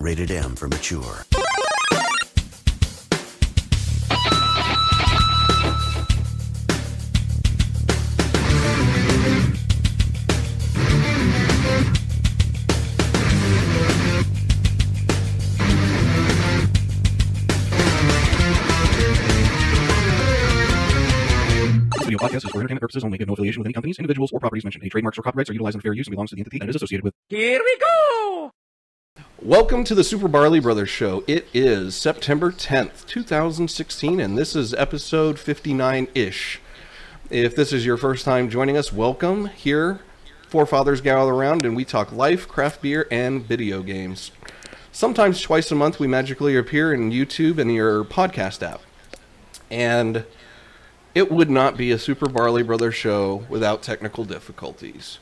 Rated M for mature. Video podcast is for entertainment purposes only. Give no affiliation with any companies, individuals, or properties mentioned. Any trademarks or copyrights are utilized in fair use and belongs to the entity and is associated with. Here we go! Welcome to the Super Barley Brothers Show. It is September 10th, 2016, and this is episode 59-ish. If this is your first time joining us, welcome. Here, four fathers gather around and we talk life, craft beer, and video games. Sometimes twice a month we magically appear in YouTube and your podcast app. And it would not be a Super Barley Brothers show without technical difficulties.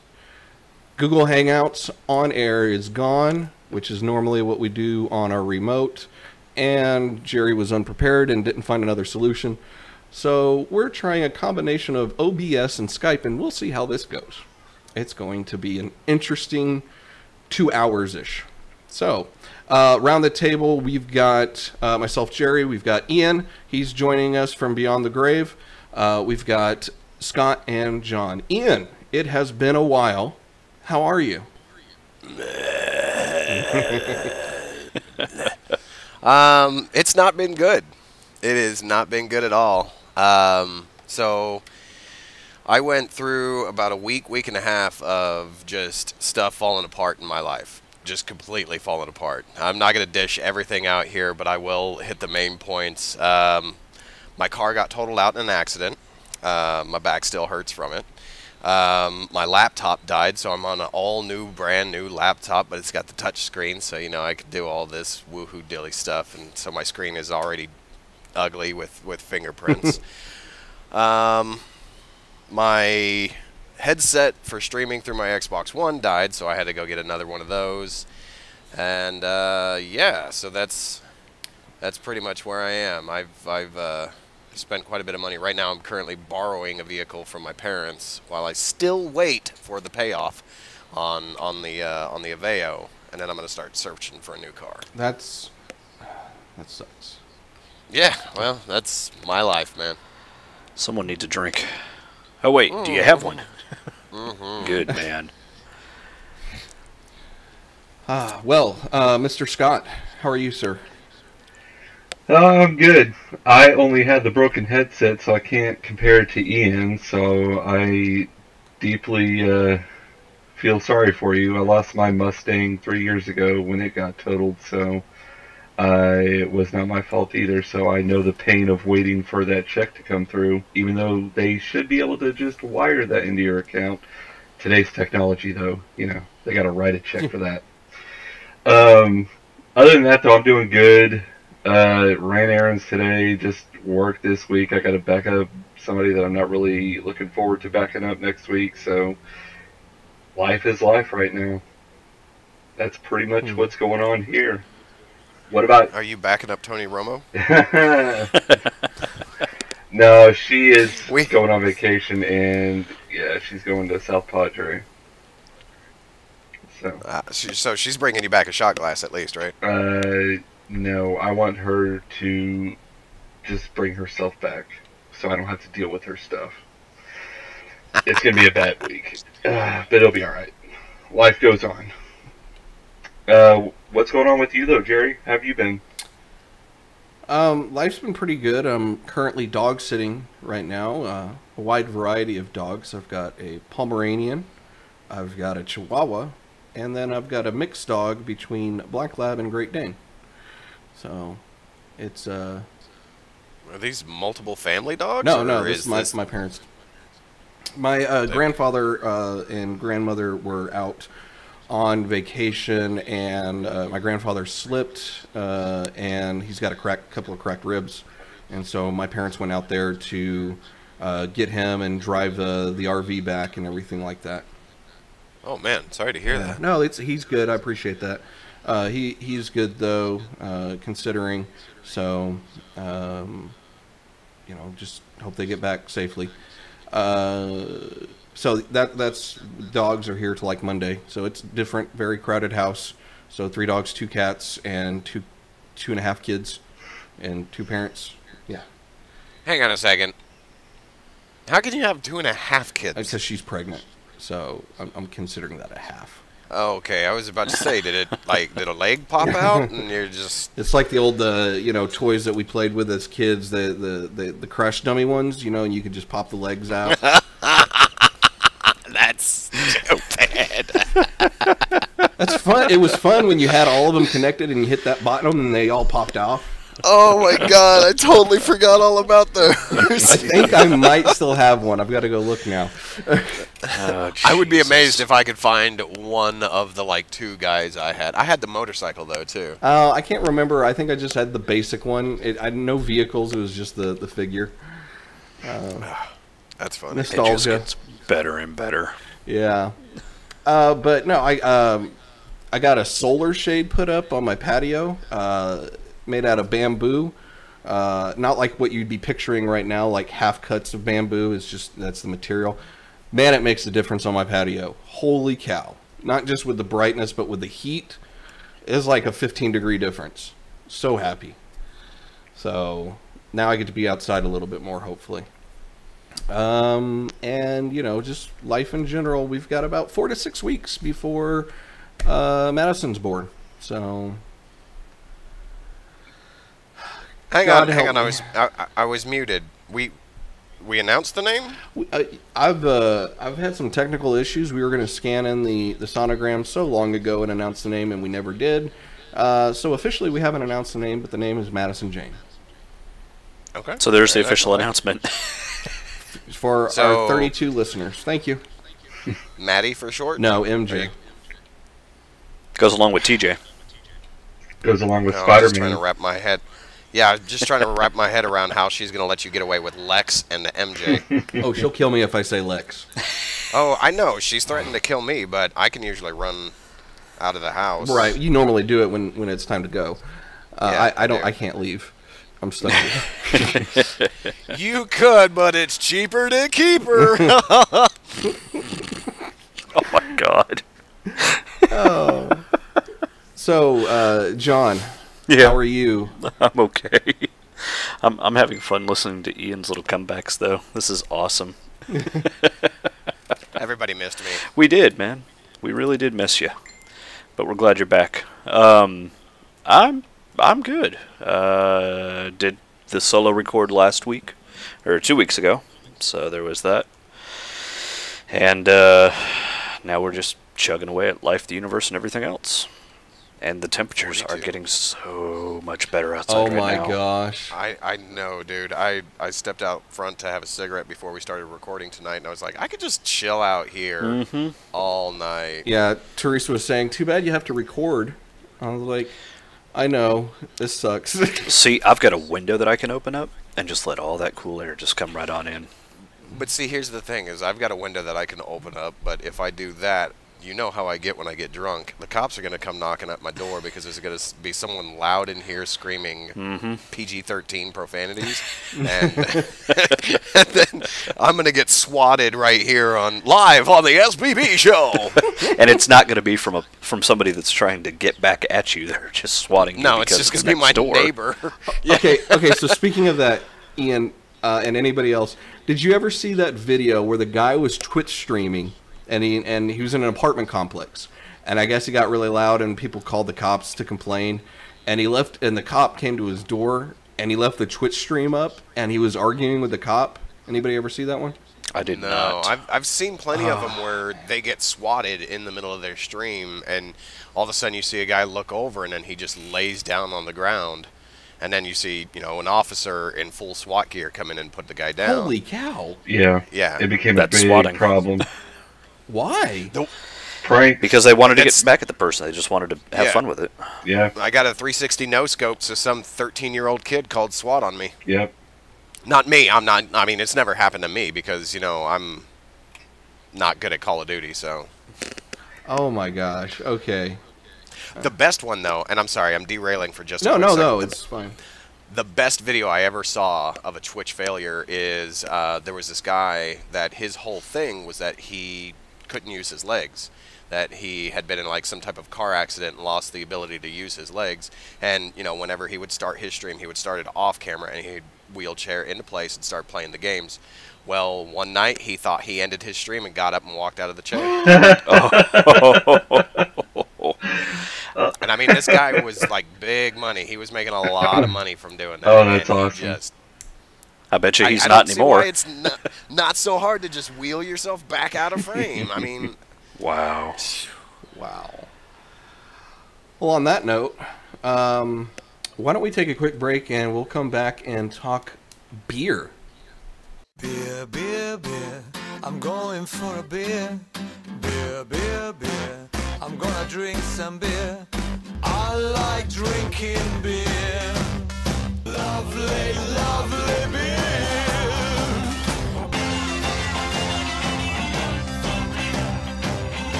Google Hangouts on air is gone, which is normally what we do on our remote, and Jerry was unprepared and didn't find another solution. So we're trying a combination of OBS and Skype, and we'll see how this goes. It's going to be an interesting 2 hours-ish. So, around the table, we've got myself, Jerry. We've got Ian. He's joining us from Beyond the Grave. We've got Scott and John. Ian, it has been a while. How are you? It's not been good. It has not been good at all. So I went through about a week and a half of just stuff falling apart in my life. Just completely falling apart. I'm not going to dish everything out here, but I will hit the main points. My car got totaled out in an accident. My back still hurts from it. My laptop died, so I'm on an all-new, brand-new laptop, but it's got the touch screen, so, you know, I could do all this woohoo dilly stuff, and so my screen is already ugly with fingerprints. My headset for streaming through my Xbox One died, so I had to go get another one of those. And, yeah, so that's pretty much where I am. I've spent quite a bit of money. Right now I'm currently borrowing a vehicle from my parents while I still wait for the payoff on the Aveo, and then I'm going to start searching for a new car. That sucks. Yeah, well, that's my life, man. Someone needs a drink. Oh, wait, do you have one? Mm-hmm. Good, man. Well, Mr. Scott, how are you, sir? I'm good. I only had the broken headset, so I can't compare it to Ian, so I deeply feel sorry for you. I lost my Mustang 3 years ago when it got totaled, so it was not my fault either, so I know the pain of waiting for that check to come through, even though they should be able to just wire that into your account. Today's technology, though, you know, they gotta write a check for that. Other than that, though, I'm doing good. Ran errands today, just worked this week. I got to back up somebody that I'm not really looking forward to backing up next week, so life is life right now. That's pretty much what's going on here. What about... Are you backing up Tony Romo? No, she is going on vacation, and yeah, she's going to South Padre. So she's bringing you back a shot glass at least, right? No, I want her to just bring herself back so I don't have to deal with her stuff. It's going to be a bad week, but it'll be alright. Life goes on. What's going on with you, though, Jerry? How have you been? Life's been pretty good. I'm currently dog sitting right now. A wide variety of dogs. I've got a Pomeranian, I've got a Chihuahua, and then I've got a mixed dog between Black Lab and Great Dane. So, it's Are these multiple family dogs? No, this is my parents. My grandfather and grandmother were out on vacation, and my grandfather slipped, and he's got a couple of cracked ribs, and so my parents went out there to get him and drive the RV back and everything like that. Oh man, sorry to hear that. No, he's good. I appreciate that. He's good though, considering. So, just hope they get back safely. So that's dogs are here till like Monday. So it's different, very crowded house. So 3 dogs, 2 cats, and two and a half kids, and 2 parents. Yeah. Hang on a second. How can you have 2.5 kids? Because she's pregnant, so I'm considering that a half. Oh, okay. I was about to say, did a leg pop out and you're just... It's like the old, toys that we played with as kids, the crash dummy ones, and you could just pop the legs out. That's so bad. That's fun. It was fun when you had all of them connected and you hit that button and they all popped off. Oh my god, I totally forgot all about those. I think I might still have one. I've got to go look now. I would be amazed if I could find one of the 2 guys I had. I had the motorcycle though too. I can't remember. I think I just had the basic one. I had no vehicles. It was just the figure. That's funny. Nostalgia. It just gets better and better. Yeah. But no, I got a solar shade put up on my patio. Made out of bamboo, not like what you'd be picturing right now, like half cuts of bamboo. It's just, that's the material. Man, it makes a difference on my patio. Holy cow. Not just with the brightness, but with the heat. It's like a 15-degree difference. So happy. So now I get to be outside a little bit more, hopefully. And, just life in general. We've got about 4 to 6 weeks before Madison's born. So... Hang on. I was muted. We announced the name? I've had some technical issues. We were going to scan in the sonogram so long ago and announce the name, and we never did. So officially, we haven't announced the name, but the name is Madison Jane. Okay. So there's the official announcement. For our 32 listeners. Thank you. Maddie for short? No, MJ. Goes along with TJ. Goes along with No, I'm just Spider-Man. trying to wrap my head. Yeah, I'm just trying to wrap my head around how she's going to let you get away with Lex and MJ. Oh, she'll kill me if I say Lex. Oh, I know. She's threatened to kill me, but I can usually run out of the house. Right. You normally do it when it's time to go. Yeah, I can't leave. I'm stuck here. You could, but it's cheaper to keep her. Oh my god. Oh. So, John, Yeah. how are you? I'm okay. I'm having fun listening to Ian's little comebacks, though. This is awesome. Everybody missed me. We did, man. We really did miss you, but we're glad you're back. I'm good. Did the solo record last week or 2 weeks ago, so there was that. And now we're just chugging away at life, the universe, and everything else. And the temperatures are getting so much better outside right now. Oh my gosh. I know, dude. I stepped out front to have a cigarette before we started recording tonight, and I was like, I could just chill out here all night. Yeah, Teresa was saying, too bad you have to record. I was like, I know, this sucks. See, I've got a window that I can open up and just let all that cool air just come right on in. But see, here's the thing, is I've got a window that I can open up, but if I do that, you know how I get when I get drunk. The cops are going to come knocking at my door because there's going to be someone loud in here screaming PG-13 profanities. And then I'm going to get swatted right here live on the SBB Show. And it's not going to be from somebody that's trying to get back at you. They're just swatting you. No, it's just going to be my neighbor. Yeah. Okay, so speaking of that, Ian, and anybody else, did you ever see that video where the guy was Twitch streaming? And he was in an apartment complex, and I guess he got really loud, and people called the cops to complain, and he left, and the cop came to his door, and he left the Twitch stream up, and he was arguing with the cop. Anybody ever see that one? I did No, not. I've seen plenty of them where they get swatted in the middle of their stream, and all of a sudden you see a guy look over, and then he just lays down on the ground, and then you see, an officer in full SWAT gear come in and put the guy down. Holy cow! Yeah. It became That's a big swatting. problem. Why? Prank. Because they wanted to get back at the person. They just wanted to have fun with it. Yeah. I got a 360 no scope, so some 13-year-old kid called SWAT on me. Yep. Not me. I'm not. I mean, it's never happened to me because I'm not good at Call of Duty. So. Oh my gosh. Okay. The best one though, and I'm sorry, I'm derailing for just a No, quick no, second. no. It's fine. The best video I ever saw of a Twitch failure is there was this guy that his whole thing was that he couldn't use his legs. that he had been in like some type of car accident and lost the ability to use his legs. And you know, whenever he would start his stream, he would start it off camera and he'd wheelchair into place and start playing the games. Well, one night he thought he ended his stream and got up and walked out of the chair. And I mean, this guy was like big money. He was making a lot of money from doing that. Oh, that's awesome. I bet you he's I not don't anymore. See why it's not so hard to just wheel yourself back out of frame. I mean, wow. Wow. Well, on that note, why don't we take a quick break and we'll come back and talk beer. Beer, beer, beer, I'm going for a beer. Beer, beer, beer, I'm gonna drink some beer. I like drinking beer. Lovely, lovely beer.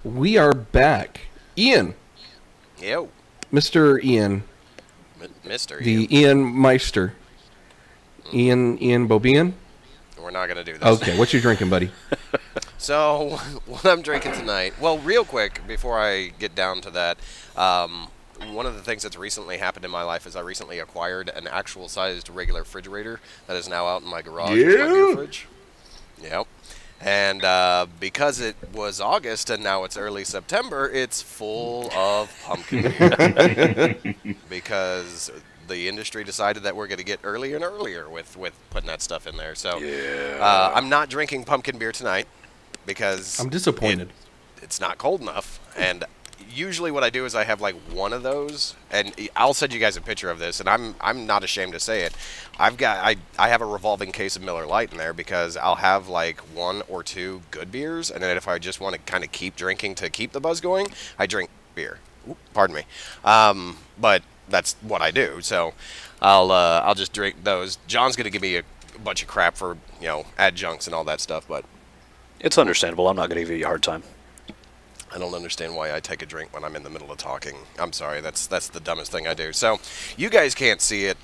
We are back. Ian. yo, Mr. Ian. Mister. The Ian Meister. Ian Bobian? We're not gonna do this. Okay, what you drinking, buddy? So, what I'm drinking tonight, well, real quick, before I get down to that, one of the things that's recently happened in my life is I recently acquired an actual sized regular refrigerator that is now out in my garage. It's my beer fridge. Yep. And because it was August and now it's early September, it's full of pumpkin beer. Because the industry decided that we're going to get earlier and earlier with putting that stuff in there. So I'm not drinking pumpkin beer tonight because I'm disappointed. It's not cold enough. And usually what I do is I have like one of those, and I'll send you guys a picture of this, and I'm not ashamed to say it. I have a revolving case of Miller Lite in there because I'll have like 1 or 2 good beers, and then if I just want to kind of keep drinking to keep the buzz going, I drink beer. Ooh, pardon me. But that's what I do. So I'll just drink those. John's gonna give me a bunch of crap for, you know, adjuncts and all that stuff, but It's understandable. I'm not going to give you a hard time. I don't understand why I take a drink when I'm in the middle of talking. I'm sorry, that's the dumbest thing I do. So, you guys can't see it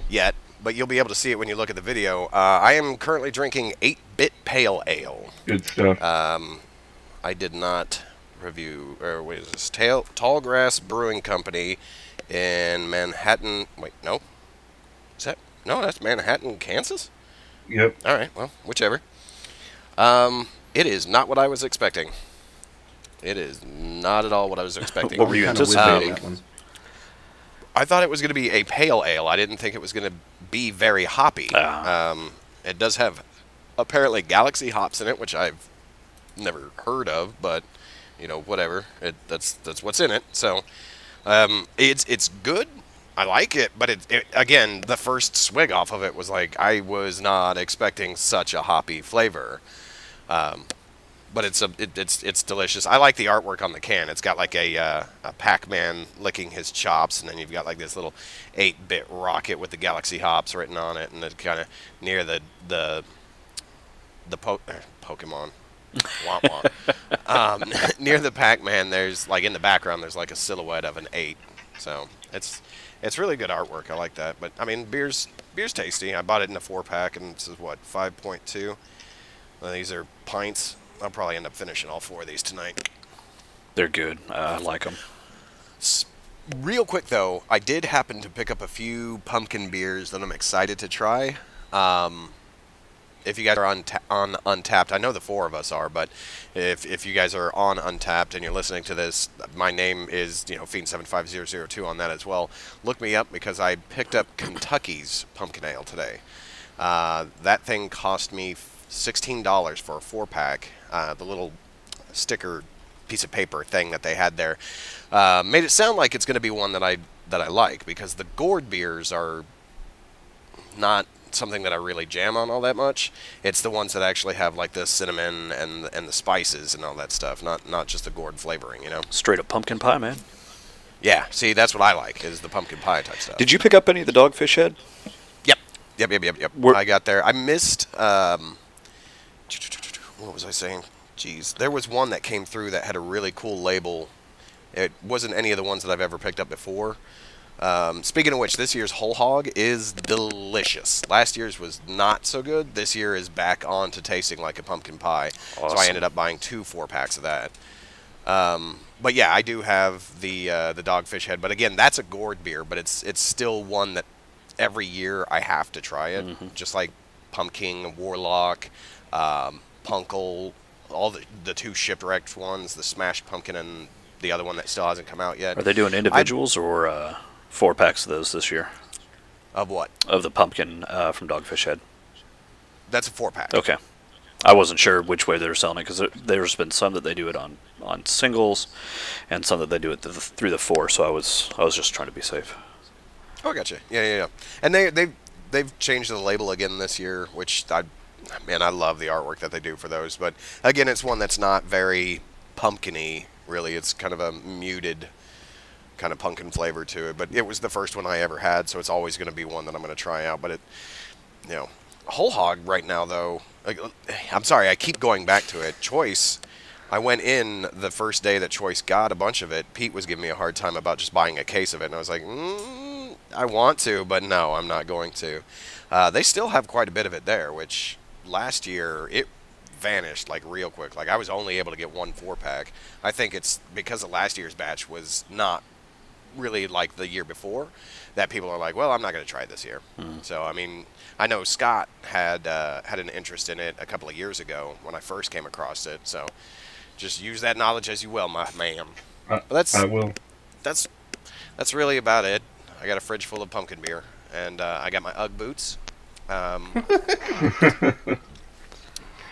yet, but you'll be able to see it when you look at the video. I am currently drinking 8-Bit Pale Ale. Good stuff. I did not review, or what is this? Tallgrass Brewing Company in Manhattan. Wait, no. Is that? No, that's Manhattan, Kansas? Yep. All right, well, whichever. It is not what I was expecting. It is not at all what I was expecting. What were you anticipating? I thought it was going to be a pale ale. I didn't think it was going to be very hoppy. It does have apparently Galaxy hops in it, which I've never heard of, but you know, whatever. That's what's in it. So it's good. I like it, but it again, the first swig off of it was like I was not expecting such a hoppy flavor. But it's delicious. I like the artwork on the can. It's got like a Pac-Man licking his chops, and then you've got like this little 8-bit rocket with the Galaxy hops written on it, and then kind of near the Pokemon. Womp womp. Near the Pac-Man, there's like in the background, there's like a silhouette of an 8. So it's really good artwork. I like that. But I mean, beer's tasty. I bought it in a 4-pack, and this is what, 5.2. These are pints. I'll probably end up finishing all 4 of these tonight. They're good. I like them. Real quick, though, I did happen to pick up a few pumpkin beers that I'm excited to try. If you guys are on Untapped, I know the 4 of us are, but if you guys are on Untapped and you're listening to this, my name is, you know, Fiend75002 on that as well. Look me up because I picked up Kentucky's Pumpkin Ale today. That thing cost me $16 for a 4-pack. The little sticker piece of paper thing that they had there made it sound like it's going to be one that I like, because the gourd beers are not something that I really jam on all that much. It's the ones that actually have like the cinnamon and the spices and all that stuff, not just the gourd flavoring, you know. Straight up pumpkin pie, man. Yeah, see, that's what I like, is the pumpkin pie type stuff. Did you pick up any of the Dogfish Head? Yep. I got there. I missed. What was I saying? Jeez, there was one that came through that had a really cool label. It wasn't any of the ones that I've ever picked up before. Speaking of which, this year's Whole Hog is delicious. Last year's was not so good. This year is back on to tasting like a pumpkin pie. Awesome. So I ended up buying 2 4-packs of that. But yeah, I do have the Dogfish Head. But again, that's a gourd beer, but it's still one that every year I have to try it. Just like Pumpkin, Warlock, Punkle, all the 2 shipwrecked ones, the Smashed Pumpkin and the other one that still hasn't come out yet. Are they doing individuals or 4-packs of those this year? Of what? Of the pumpkin from Dogfish Head. That's a 4-pack. Okay. I wasn't sure which way they were selling it, because there's been some that they do it on singles, and some that they do it through the 4. So I was just trying to be safe. Oh, gotcha. Yeah. And they've changed the label again this year, which I love the artwork that they do for those. But again, it's one that's not very pumpkin-y, really. It's kind of a muted kind of pumpkin flavor to it. But it was the first one I ever had, so it's always going to be one that I'm going to try out. But Whole Hog right now, though, I'm sorry, I keep going back to it. Choice, I went in the first day that Choice got a bunch of it. Pete was giving me a hard time about just buying a case of it, and I was like, I want to, but no, I'm not going to. They still have quite a bit of it there, which last year, it vanished like real quick. Like I was only able to get 1 4-pack. I think it's because the last year's batch was not really like the year before that people are like, well, I'm not going to try it this year. So I mean, I know Scott had an interest in it a couple of years ago when I first came across it. So just use that knowledge as you will, my man. I will. That's really about it. I got a fridge full of pumpkin beer, and I got my UGG boots.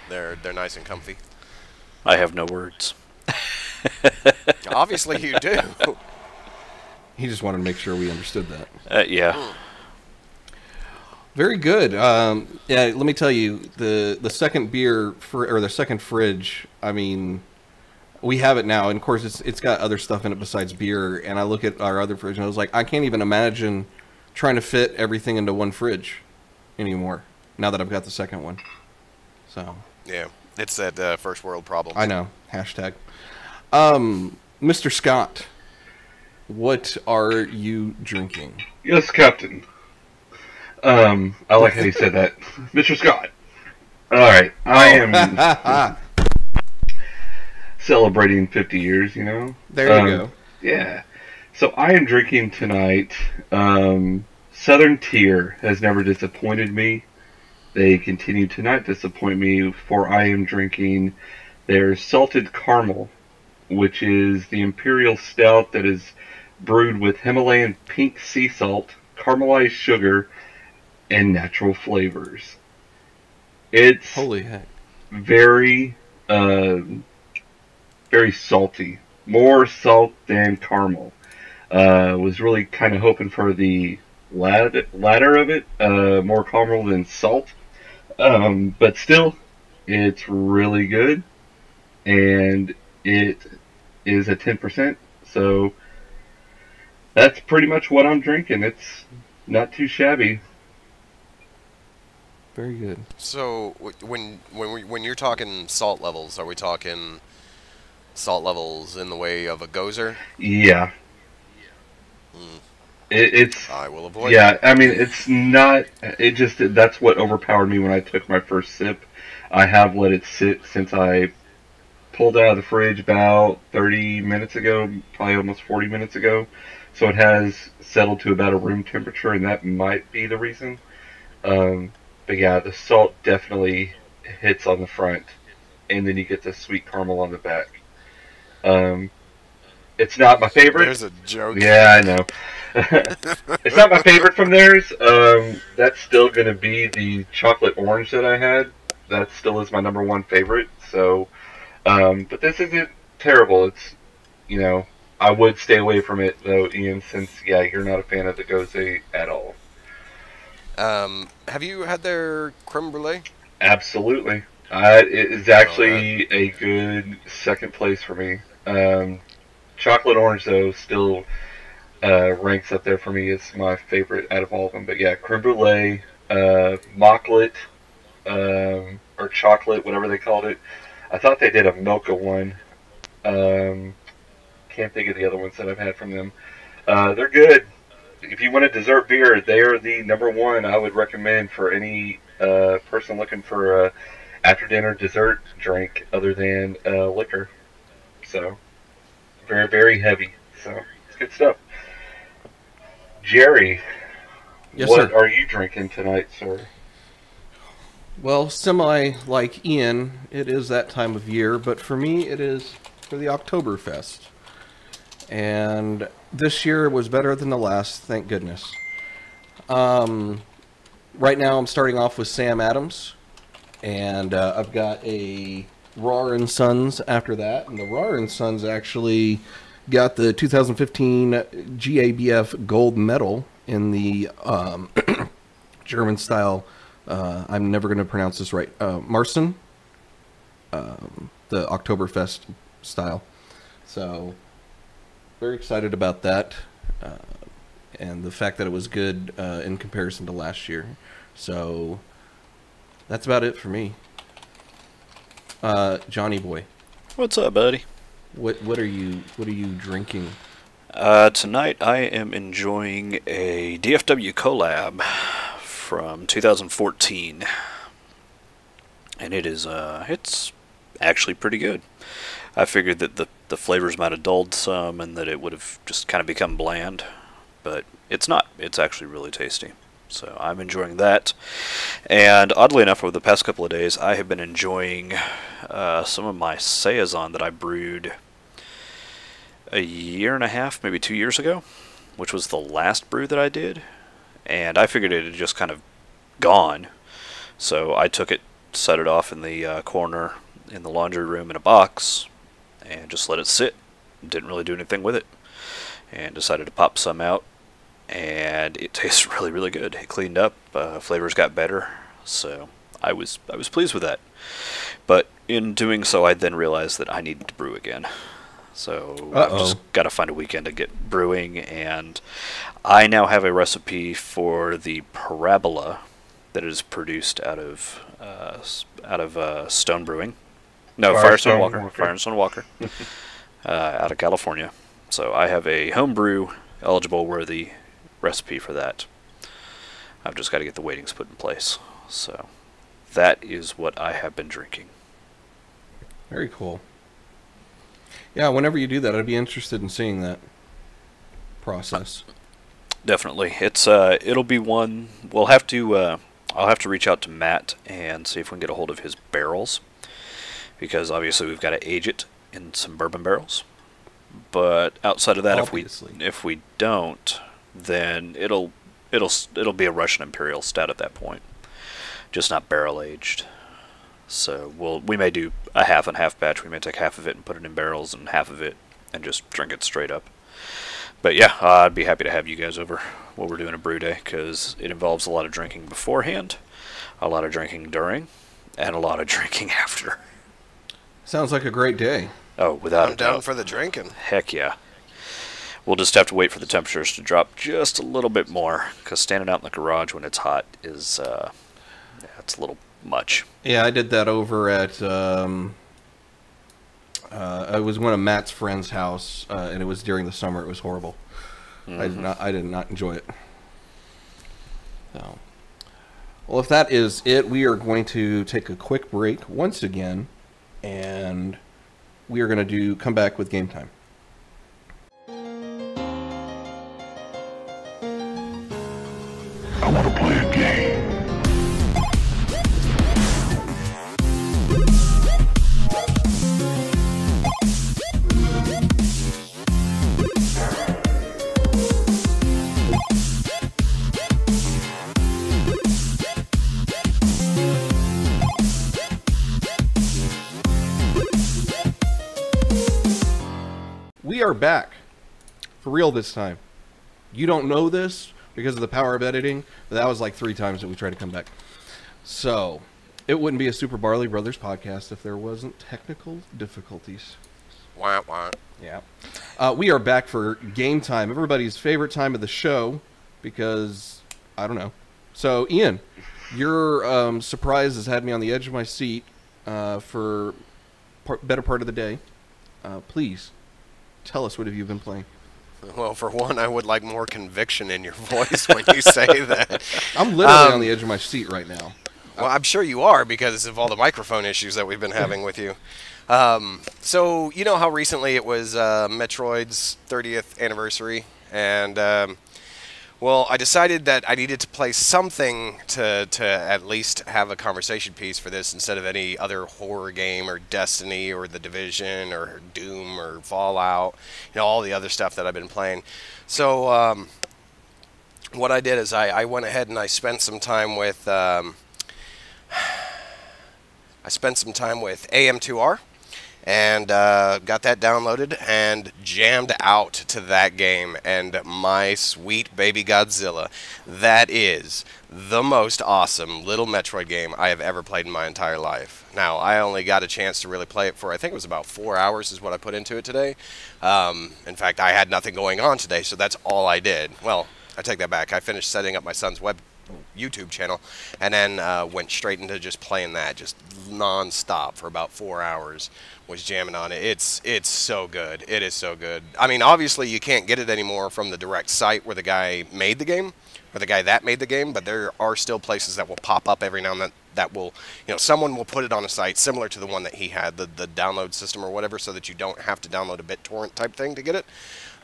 They're nice and comfy. I have no words. Obviously you do. He just wanted to make sure we understood that. Yeah. Very good. Yeah, let me tell you, the second beer or the second fridge. I mean, we have it now, and of course it's got other stuff in it besides beer. And I look at our other fridge, and I was like, I can't even imagine trying to fit everything into one fridge anymore. Now that I've got the second one, so yeah, it's that first world problem. I know. Hashtag. Mr. Scott, what are you drinking? Yes, Captain. I like how you said that. Mr. Scott. Alright, I am celebrating 50 years, you know? There you go. Yeah. So I am drinking tonight. Southern Tier has never disappointed me. They continue to not disappoint me, for I am drinking their Salted Caramel, which is the Imperial Stout that is brewed with Himalayan pink sea salt, caramelized sugar, and natural flavors. It's Holy heck. very, very salty. More salt than caramel. Was really kind of hoping for the latter of it, more caramel than salt. But still, it's really good, and it is a 10%. So that's pretty much what I'm drinking. It's not too shabby. Very good. So when you're talking salt levels, are we talking salt levels in the way of a gozer? Yeah. It's. I will avoid. Yeah, I mean, it's not. It just that's what overpowered me when I took my first sip. I have let it sit since I pulled it out of the fridge about 30 minutes ago, probably almost 40 minutes ago. So it has settled to about a room temperature, and that might be the reason. But yeah, the salt definitely hits on the front, and then you get the sweet caramel on the back. It's not my favorite. There's a joke. Yeah, I know. It's not my favorite from theirs. That's still going to be the chocolate orange that I had. That still is my number one favorite. So, but this isn't terrible. It's, you know, I would stay away from it though, Ian, since yeah, you're not a fan of the Gose at all. Have you had their creme brulee? Absolutely. It is actually a good second place for me. Chocolate orange though still ranks up there for me. It's my favorite out of all of them. But yeah, creme brulee, MacLeod, or chocolate, whatever they called it. I thought they did a mocha one. Can't think of the other ones that I've had from them. They're good. if you want a dessert beer, they are the number one I would recommend for any person looking for a after dinner dessert drink other than liquor. So very, very heavy. So it's good stuff. Jerry, Yes, what sir. are you drinking tonight, sir? Well, semi like Ian, it is that time of year, but for me, it is for the Oktoberfest. And this year was better than the last, thank goodness. Right now, I'm starting off with Sam Adams, and I've got a Rahr and Sons after that, and the Rahr and Sons actually got the 2015 GABF gold medal in the German style. I'm never going to pronounce this right. Marsen, the Oktoberfest style. So, very excited about that, and the fact that it was good in comparison to last year. So, that's about it for me. Johnny boy, What's up, buddy? what are you drinking? Tonight I am enjoying a DFW collab from 2014, and it's actually pretty good. I figured that the flavors might have dulled some and that it would have just kind of become bland, but it's not. It's actually really tasty. So I'm enjoying that. And oddly enough, over the past couple of days, I have been enjoying some of my Saison that I brewed a year and a half, maybe 2 years ago, which was the last brew that I did. And I figured it had just kind of gone. So I took it, set it off in the corner in the laundry room in a box, and just let it sit. Didn't really do anything with it. And decided to pop some out. And it tastes really, really good. It cleaned up, flavors got better, so I was pleased with that. But in doing so, I then realized that I needed to brew again. So I've just got to find a weekend to get brewing, and I now have a recipe for the parabola that is produced out of Stone Brewing. No, Firestone Walker. Firestone Walker, out of California. So I have a homebrew eligible worthy recipe for that. I've just got to get the weightings put in place. So that is what I have been drinking. Very cool. Yeah, whenever you do that, I'd be interested in seeing that process. Definitely. It'll be one we'll have to I'll have to reach out to Matt and see if we can get a hold of his barrels, because obviously we've got to age it in some bourbon barrels. But outside of that, Obviously. if we don't, then it'll be a Russian Imperial Stout at that point, just not barrel aged. So we may do a half and half batch. We may take half of it and put it in barrels, and half of it and just drink it straight up. But yeah, I'd be happy to have you guys over while we're doing a brew day, because it involves a lot of drinking beforehand, a lot of drinking during, and a lot of drinking after. Sounds like a great day. Oh, without I'm a doubt. down for the drinking. Heck yeah. We'll just have to wait for the temperatures to drop just a little bit more, because standing out in the garage when it's hot is, it's a little much. Yeah, I did that over at, it was one of Matt's friend's house, and it was during the summer. It was horrible. Mm-hmm. I did not enjoy it. So, well, if that is it, we are going to take a quick break once again, and we are going to come back with Game Time. I want to play a game. We are back. For real this time. You don't know this because of the power of editing, but that was like 3 times that we tried to come back. So, it wouldn't be a Super Barley Brothers podcast if there wasn't technical difficulties. Wah, wah. Yeah. We are back for Game Time, everybody's favorite time of the show, because, I don't know. So, Ian, your surprise has had me on the edge of my seat for better part of the day. Please, tell us, what have you been playing? Well, for one, I would like more conviction in your voice when you say that. I'm literally on the edge of my seat right now. Well, I'm sure you are because of all the microphone issues that we've been having with you. So, you know how recently it was Metroid's 30th anniversary? And, well, I decided that I needed to play something to at least have a conversation piece for this instead of any other horror game or Destiny or The Division or Doom or Fallout, you know, all the other stuff that I've been playing. So, what I did is I went ahead and I spent some time with AM2R and got that downloaded and jammed out to that game. And my sweet baby Godzilla, that is the most awesome little Metroid game I have ever played in my entire life. Now, I only got a chance to really play it for, I think it was about 4 hours is what I put into it today. In fact, I had nothing going on today, so that's all I did. Well, I take that back. I finished setting up my son's YouTube channel and then went straight into just playing that just non-stop for about 4 hours. Was jamming on it. It's so good. It is so good. I mean, obviously you can't get it anymore from the direct site where the guy made the game, or the guy that made the game, but there are still places that will pop up every now and then that will, you know, someone will put it on a site similar to the one that he had, the download system or whatever, so that you don't have to download a BitTorrent type thing to get it.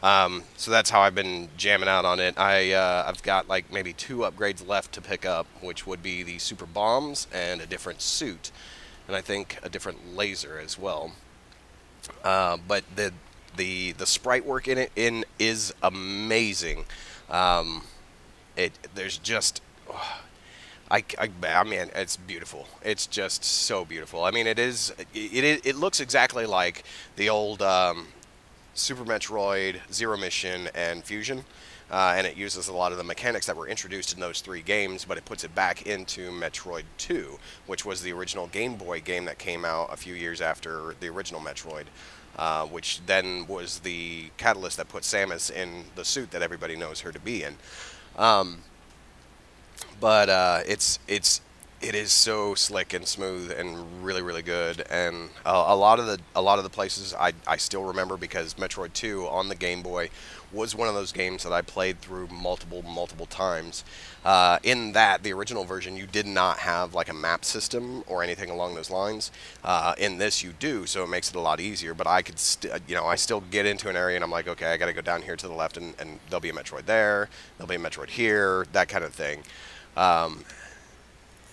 So that's how I've been jamming out on it. I've got like maybe 2 upgrades left to pick up, which would be the super bombs and a different suit, and I think a different laser as well. But the sprite work in it is amazing. There's just I mean, it's beautiful. It's just so beautiful. I mean, it looks exactly like the old Super Metroid, Zero Mission, and Fusion. And it uses a lot of the mechanics that were introduced in those 3 games, but it puts it back into Metroid 2, which was the original Game Boy game that came out a few years after the original Metroid, which then was the catalyst that put Samus in the suit that everybody knows her to be in. It is so slick and smooth and really, really good, and a lot of the places I still remember because Metroid 2 on the Game Boy was one of those games that I played through multiple times. In that, the original version, you did not have like a map system or anything along those lines. In this, you do, so it makes it a lot easier. But I could, I still get into an area and I'm like, okay, I got to go down here to the left, and there'll be a Metroid there, there'll be a Metroid here, that kind of thing.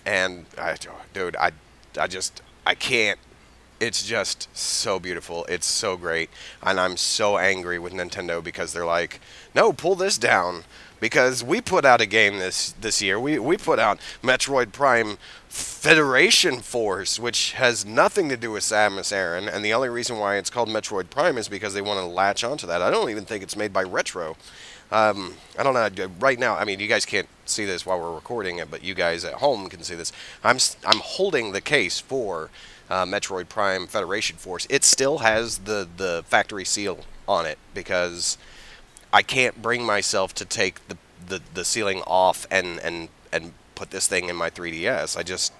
And dude, I can't. It's just so beautiful. It's so great. And I'm so angry with Nintendo because they're like, no, pull this down. Because we put out a game this year. We put out Metroid Prime Federation Force, which has nothing to do with Samus Aran. And the only reason why it's called Metroid Prime is because they want to latch onto that. I don't even think it's made by Retro. I don't know. Right now, I mean, you guys can't see this while we're recording it, but you guys at home can see this. I'm holding the case for Metroid Prime Federation Force. It still has the factory seal on it because I can't bring myself to take the sealing off and put this thing in my 3DS.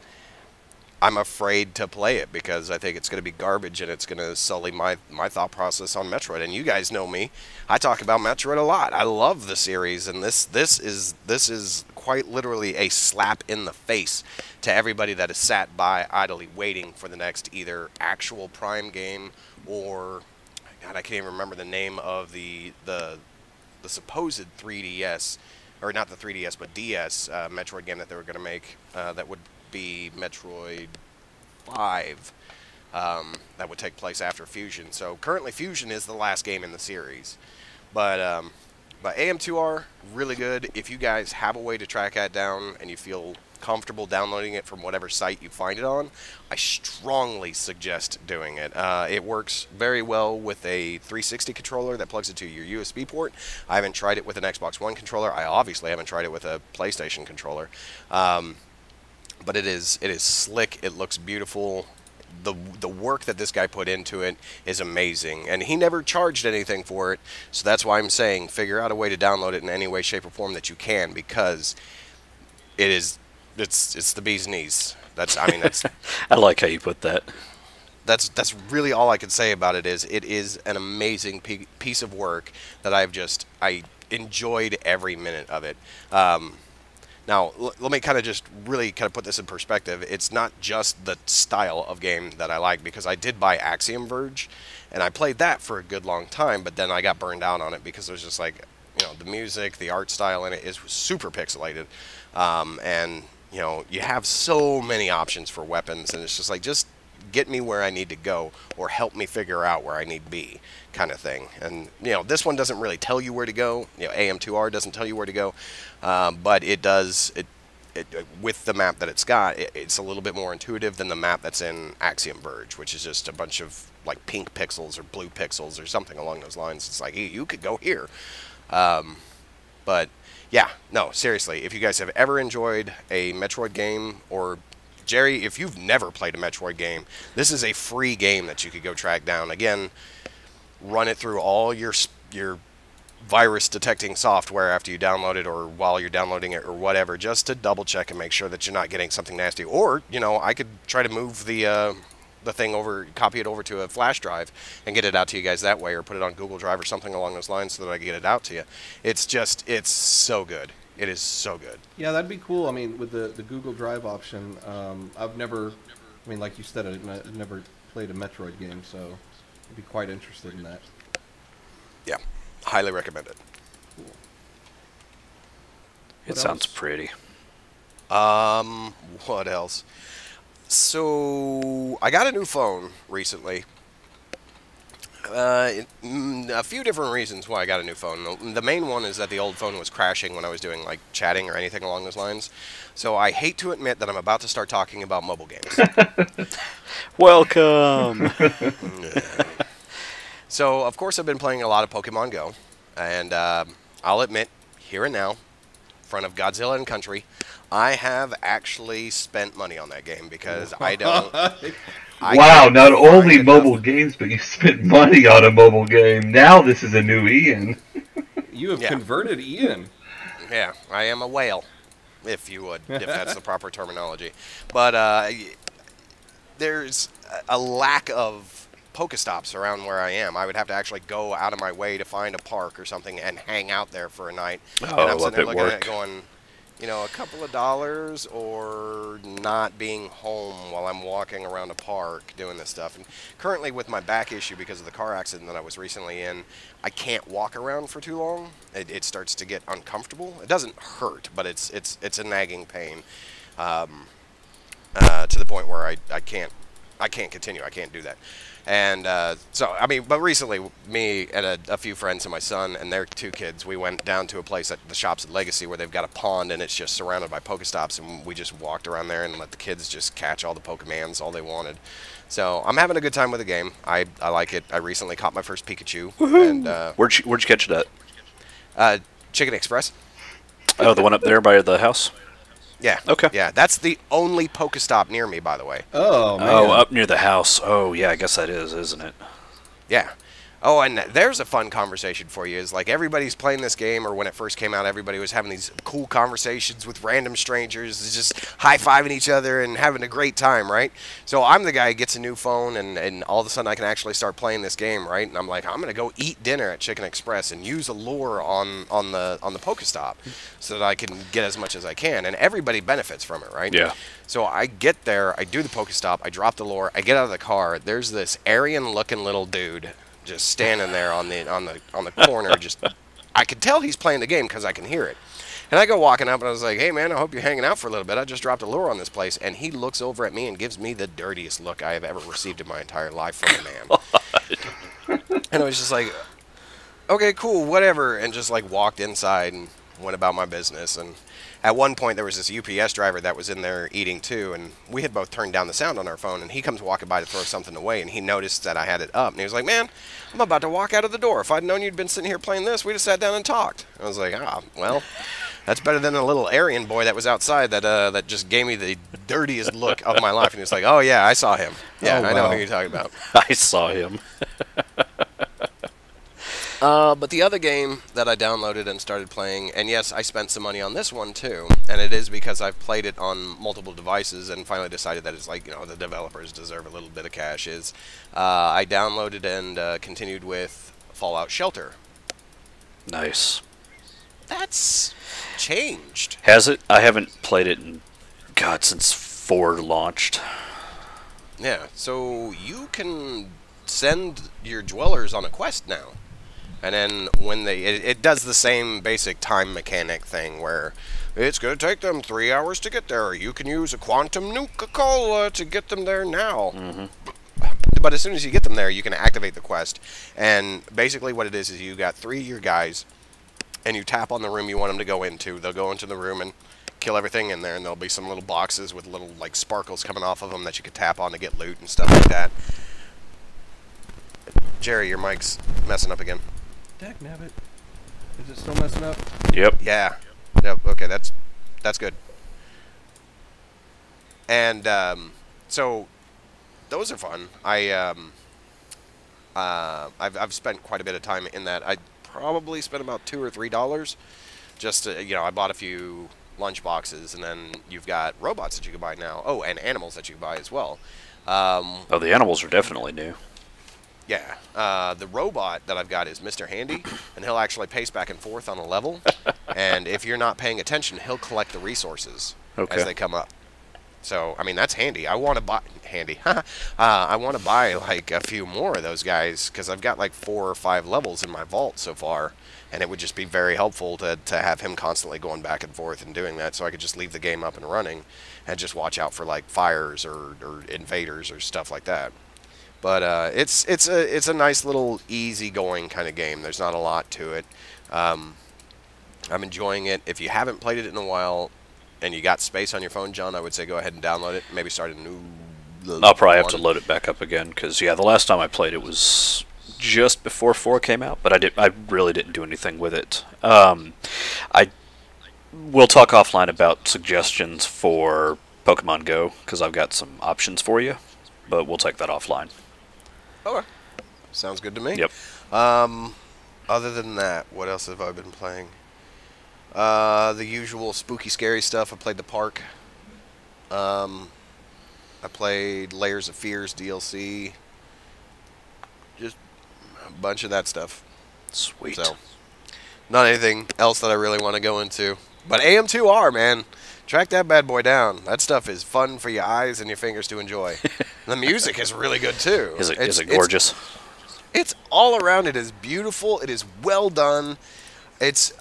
I'm afraid to play it because I think it's going to be garbage and it's going to sully my thought process on Metroid. And you guys know me. I talk about Metroid a lot. I love the series, and this is quite literally a slap in the face to everybody that has sat by idly waiting for the next either actual Prime game or, God, I can't even remember the name of the supposed 3DS, or not the 3DS, but DS Metroid game that they were going to make that would be Metroid 5 that would take place after Fusion. So currently Fusion is the last game in the series. But AM2R, really good. If you guys have a way to track that down and you feel comfortable downloading it from whatever site you find it on, I strongly suggest doing it. It works very well with a 360 controller that plugs into your USB port. I haven't tried it with an Xbox One controller. I obviously haven't tried it with a PlayStation controller. But it is slick. It looks beautiful. The work that this guy put into it is amazing, and he never charged anything for it. So that's why I'm saying figure out a way to download it in any way, shape, or form that you can, because it's the bee's knees. That's I like how you put that. That's really all I can say about it. It is an amazing piece of work that I enjoyed every minute of it. Now, let me kind of just really kind of put this in perspective. It's not just the style of game that I like, because I did buy Axiom Verge, and I played that for a good long time, but then I got burned out on it because there's just like, you know, the music, the art style in it is super pixelated, and you know, you have so many options for weapons, and it's just like, just get me where I need to go, or help me figure out where I need to be, kind of thing. And you know, this one doesn't really tell you where to go. You know, AM2R doesn't tell you where to go, but it does. With the map that it's got, it's a little bit more intuitive than the map that's in Axiom Verge, which is just a bunch of like pink pixels or blue pixels or something along those lines. It's like, hey, you could go here. But yeah, no, seriously, if you guys have ever enjoyed a Metroid game, or Jerry, if you've never played a Metroid game, this is a free game that you could go track down. Again, run it through all your virus detecting software after you download it, or while you're downloading it, or whatever, just to double check and make sure that you're not getting something nasty. Or, you know, I could try to move the thing over, copy it over to a flash drive and get it out to you guys that way, or put it on Google Drive or something along those lines so that I can get it out to you. It's just, it's so good. It is so good. Yeah, that'd be cool. I mean, with the Google Drive option, I've never, I mean, like you said, I've never played a Metroid game, so I'd be quite interested in that. Yeah, highly recommend it. Cool. It sounds pretty. What else? So, I got a new phone recently. A few different reasons why I got a new phone. The main one is that the old phone was crashing when I was doing like chatting or anything along those lines. So I hate to admit that I'm about to start talking about mobile games. Welcome. So of course I've been playing a lot of Pokemon Go, and I'll admit, here and now, in front of Godzilla and Country, I have actually spent money on that game because I don't. Wow, not only mobile games, but you spent money on a mobile game. Now this is a new Ian. You have converted Ian. Yeah, I am a whale, if you would, if that's the proper terminology. But there's a lack of Pokestops around where I am. I would have to actually go out of my way to find a park or something and hang out there for a night. Oh, and I'm sitting there looking work. at it going, you know, a couple of dollars, or not being home while I'm walking around a park doing this stuff. And currently with my back issue because of the car accident that I was recently in, I can't walk around for too long. It starts to get uncomfortable. It doesn't hurt, but it's a nagging pain to the point where I can't continue. I can't do that. And so, I mean, but recently, me and a few friends and my son and their 2 kids, we went down to a place at the shops at Legacy where they've got a pond and it's just surrounded by Pokestops, and we just walked around there and let the kids just catch all the Pokemans, all they wanted. So I'm having a good time with the game. I like it. I recently caught my first Pikachu. And Where'd you catch it at? Chicken Express. Oh, the one up there by the house? Yeah. Okay. Yeah, that's the only Pokestop near me, by the way. Oh, man. Oh, up near the house. Oh, yeah, I guess that is, isn't it? Yeah. Oh, and there's a fun conversation for you. Is like everybody's playing this game, or when it first came out, everybody was having these cool conversations with random strangers, just high-fiving each other and having a great time, right? So I'm the guy who gets a new phone, and all of a sudden I can actually start playing this game, right? And I'm like, I'm going to go eat dinner at Chicken Express and use a lure on the Pokestop so that I can get as much as I can. And everybody benefits from it, right? Yeah. So I get there, I do the Pokestop, I drop the lure, I get out of the car, there's this Aryan-looking little dude just standing there on the corner. Just, I could tell he's playing the game because I can hear it. And I go walking up and I was like, "Hey man, I hope you're hanging out for a little bit. I just dropped a lure on this place." And he looks over at me and gives me the dirtiest look I have ever received in my entire life from a man. And I was just like, "Okay, cool, whatever," and just like walked inside and went about my business. And at one point there was this UPS driver that was in there eating too, and we had both turned down the sound on our phone, and he comes walking by to throw something away, and he noticed that I had it up, and he was like, "Man, I'm about to walk out of the door. If I'd known you'd been sitting here playing this, we'd have sat down and talked." I was like, well, that's better than a little Aryan boy that was outside that just gave me the dirtiest look of my life. And he was like, "Oh yeah, I saw him. Yeah, Oh, I know wow. who you're talking about." I saw him. But the other game that I downloaded and started playing, and yes, I spent some money on this one too, and it is because I've played it on multiple devices and finally decided that it's like, the developers deserve a little bit of cash, is I downloaded and continued with Fallout Shelter. Nice. That's changed. Has it? I haven't played it since 4 launched. Yeah, so you can send your dwellers on a quest now. And then when it does the same basic time mechanic thing where it's going to take them 3 hours to get there. You can use a quantum Nuka-Cola to get them there now. Mm-hmm. But as soon as you get them there, you can activate the quest. And basically what it is you got 3 of your guys, and you tap on the room you want them to go into. They'll go into the room and kill everything in there, and there'll be some little boxes with little like sparkles coming off of them that you could tap on to get loot and stuff like that. Jerry, your mic's messing up again. Dagnabbit. Is it still messing up? Yep. Yeah. Yep. Okay, that's good. And so those are fun. I've spent quite a bit of time in that. I probably spent about $2 or $3 just to, I bought a few lunch boxes, and then you've got robots that you can buy now. Oh, and animals that you can buy as well. The animals are definitely new. Yeah. The robot that I've got is Mr. Handy, and he'll actually pace back and forth on a level. And if you're not paying attention, he'll collect the resources as they come up. So, I mean, that's handy. I want to buy... Handy. I want to buy, like, a few more of those guys, because I've got, like, 4 or 5 levels in my vault so far, and it would just be very helpful to have him constantly going back and forth and doing that, so I could just leave the game up and running and just watch out for, like, fires or invaders or stuff like that. But it's a nice little easy-going kind of game. There's not a lot to it. I'm enjoying it. If you haven't played it in a while and you got space on your phone, John, I would say go ahead and download it. Maybe start a new... I'll probably have to load it back up again, because, yeah, the last time I played it was just before 4 came out, but I really didn't do anything with it. We'll talk offline about suggestions for Pokemon Go, because I've got some options for you, but we'll take that offline. Okay. Sounds good to me. Yep. Other than that, what else have I been playing? The usual spooky, scary stuff. I played The Park. I played Layers of Fears DLC. Just a bunch of that stuff. Sweet. So, not anything else that I really want to go into. But AM2R, man. Track that bad boy down. That stuff is fun for your eyes and your fingers to enjoy. The music is really good, too. Is it gorgeous? It's all around. It is beautiful. It is well done. It's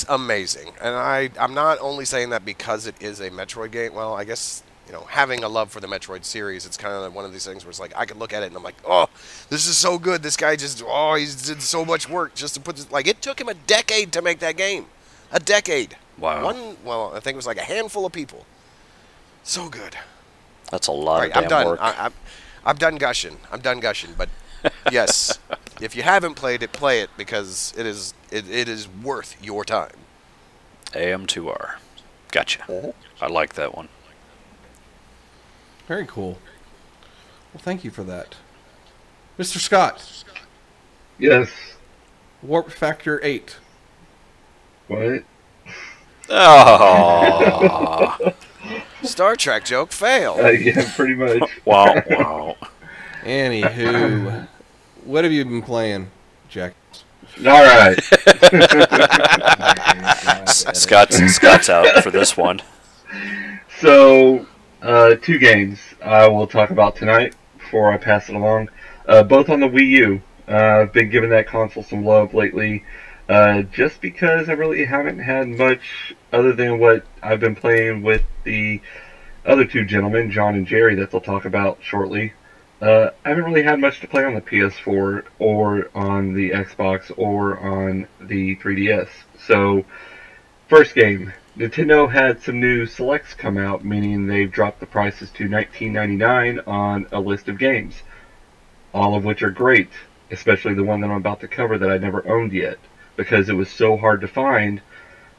amazing. And I'm not only saying that because it is a Metroid game. Well, I guess, having a love for the Metroid series, it's kind of one of these things where it's like, I can look at it and I'm like, oh, this is so good. This guy just, he's did so much work just to put this. Like, it took him a decade to make that game. A decade. Wow. I think it was like a handful of people. So good. That's a lot of I'm done. work. I'm done gushing. But yes, if you haven't played it, play it, because it is worth your time. AM2R. Gotcha. I like that one. Very cool. Well, thank you for that. Mr. Scott. Yes. Warp Factor 8. What? Oh. Star Trek joke fail. Yeah, pretty much. Wow. Anywho, what have you been playing, Jack? All right. Scott's out for this one. So, 2 games I will talk about tonight before I pass it along. Both on the Wii U. I've been giving that console some love lately. Just because I really haven't had much other than what I've been playing with the other 2 gentlemen, John and Jerry, that they'll talk about shortly. I haven't really had much to play on the PS4 or on the Xbox or on the 3DS. So, first game. Nintendo had some new selects come out, meaning they've dropped the prices to $19.99 on a list of games. All of which are great, especially the one that I'm about to cover that I never owned yet. Because it was so hard to find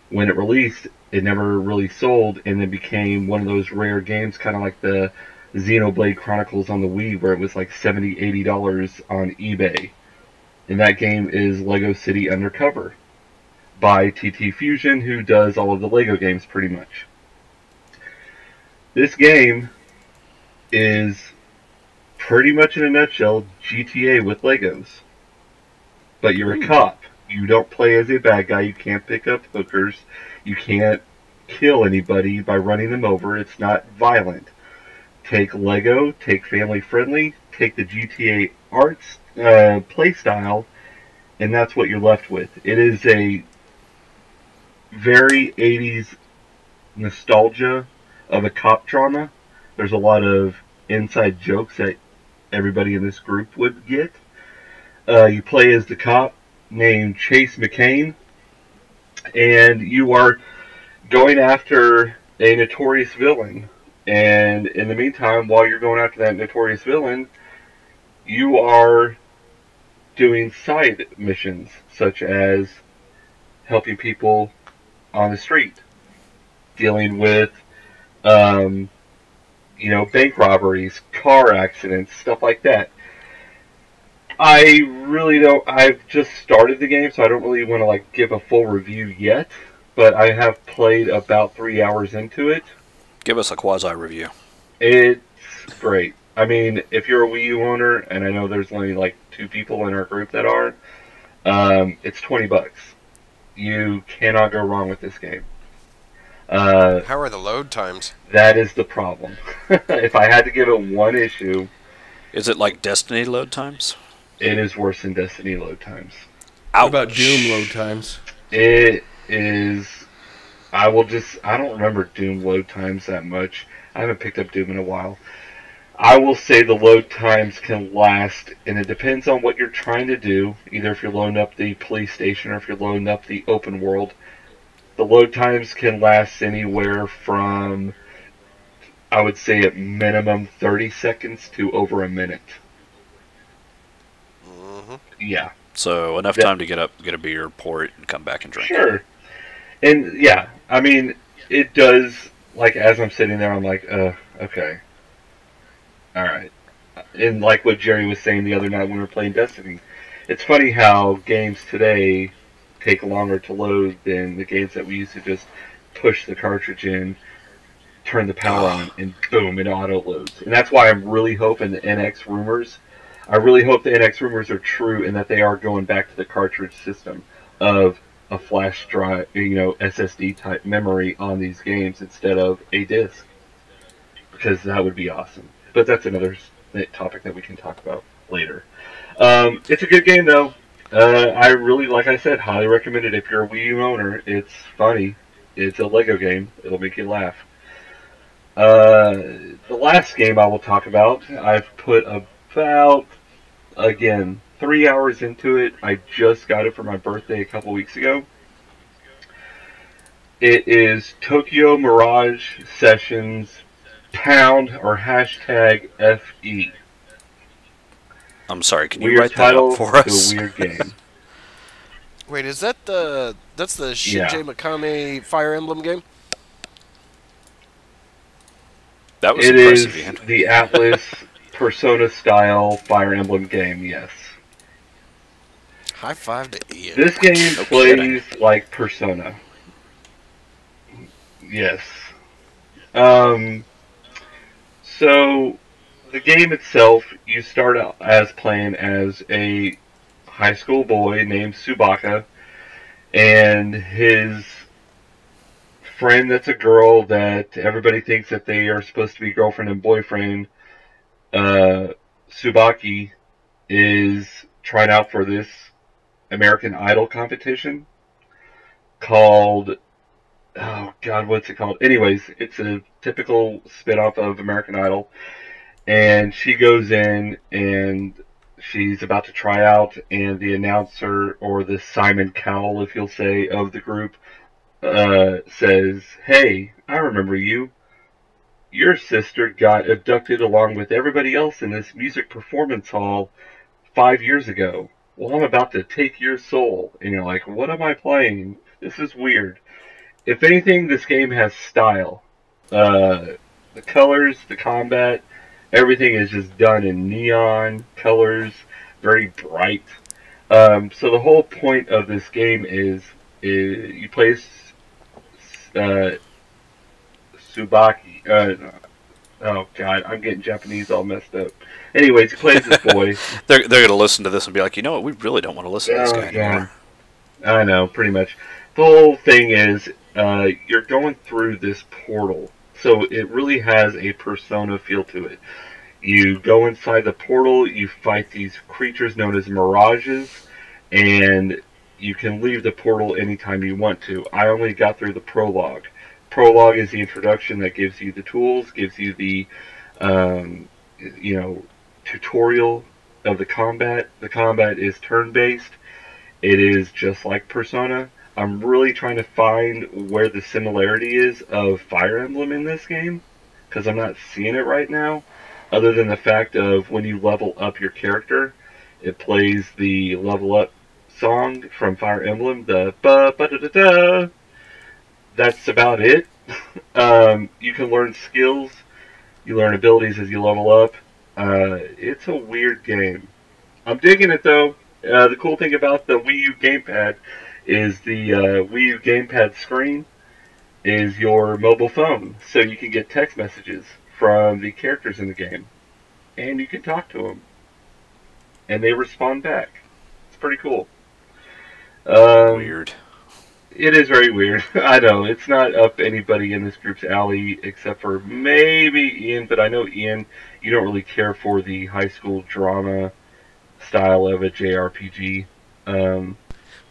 when it released, it never really sold, and it became one of those rare games, kind of like the Xenoblade Chronicles on the Wii, where it was like $70, $80 on eBay. And that game is Lego City Undercover by TT Fusion, who does all of the Lego games pretty much. This game is pretty much in a nutshell GTA with Legos. But you're a cop. You don't play as a bad guy. You can't pick up hookers. You can't kill anybody by running them over. It's not violent. Take Lego, take family friendly, take the GTA arts play style, and that's what you're left with. It is a very 80s nostalgia of a cop drama. There's a lot of inside jokes that everybody in this group would get. You play as the cop named Chase McCain, and you are going after a notorious villain. And in the meantime, while you're going after that notorious villain, you are doing side missions, such as helping people on the street, dealing with, bank robberies, car accidents, stuff like that. I really don't. I've just started the game, so I don't really want to give a full review yet. But I have played about 3 hours into it. Give us a quasi review. It's great. I mean, if you're a Wii U owner, and I know there's only 2 people in our group that are, it's $20. You cannot go wrong with this game. How are the load times? That is the problem. If I had to give it one issue, is it like Destiny load times? It is worse than Destiny load times. Ouch. What about Doom load times? It is. I don't remember Doom load times that much. I haven't picked up Doom in a while. I will say the load times can last, and it depends on what you're trying to do. Either if you're loading up the police station or if you're loading up the open world. The load times can last anywhere from, I would say at minimum 30 seconds to over a minute. Mm-hmm. Yeah. So enough time to get a beer, pour it, and come back and drink. Sure. And yeah, I mean, it does, as I'm sitting there, I'm like, okay. Alright. And like what Jerry was saying the other night when we were playing Destiny, it's funny how games today take longer to load than the games that we used to just push the cartridge in, turn the power on, and boom, it auto loads. And that's why I'm really hoping the NX rumors, I really hope the NX rumors are true and that they are going back to the cartridge system of a flash drive, SSD type memory on these games instead of a disc. Because that would be awesome. But that's another topic that we can talk about later. It's a good game though. I really, like I said, highly recommend it if you're a Wii U owner. It's funny. It's a Lego game. It'll make you laugh. The last game I will talk about, I've put about, again, 3 hours into it. I just got it for my birthday a couple weeks ago. It is Tokyo Mirage Sessions pound or hashtag FE. I'm sorry, can you write that up for us? The weird game. Wait, is that that's the Shinji Mikami Fire Emblem game? That was it impressive. It is the Atlas Persona style Fire Emblem game, yes. High five to Ian. This game plays like Persona. Yes. So, the game itself, you start out as playing as a high school boy named Tsubaka, and his friend that's a girl that everybody thinks that they are supposed to be girlfriend and boyfriend, Tsubaki, is trying out for this American Idol competition called, oh god, what's it called? Anyways, it's a typical spin-off of American Idol. And she goes in and she's about to try out, and the announcer, or the Simon Cowell, if you'll say, of the group, says, "Hey, I remember you. Your sister got abducted along with everybody else in this music performance hall 5 years ago. Well, I'm about to take your soul." And you're like, what am I playing? This is weird. If anything, this game has style. The colors, the combat, everything is just done in neon colors, very bright. So the whole point of this game is you play uh, Tsubaki. Oh God, I'm getting Japanese all messed up. Anyways, he plays this boy. They're going to listen to this and be like, you know what, we really don't want to listen to this guy anymore. I know, pretty much. The whole thing is you're going through this portal, so it really has a Persona feel to it. You go inside the portal, you fight these creatures known as Mirages, and you can leave the portal anytime you want to. I only got through the prologue. Prologue is the introduction that gives you the tools, gives you the, tutorial of the combat. The combat is turn-based. It is just like Persona. I'm really trying to find where the similarity is of Fire Emblem in this game, because I'm not seeing it right now, other than the fact of when you level up your character, it plays the level up song from Fire Emblem, the ba-ba-da-da-da. That's about it. You can learn skills, you learn abilities as you level up. It's a weird game. I'm digging it though. The cool thing about the Wii U gamepad is the Wii U gamepad screen is your mobile phone, so you can get text messages from the characters in the game, and you can talk to them, and they respond back. It's pretty cool. Weird. It is very weird. I know, it's not up anybody in this group's alley except for maybe Ian, but I know, Ian, you don't really care for the high school drama style of a JRPG.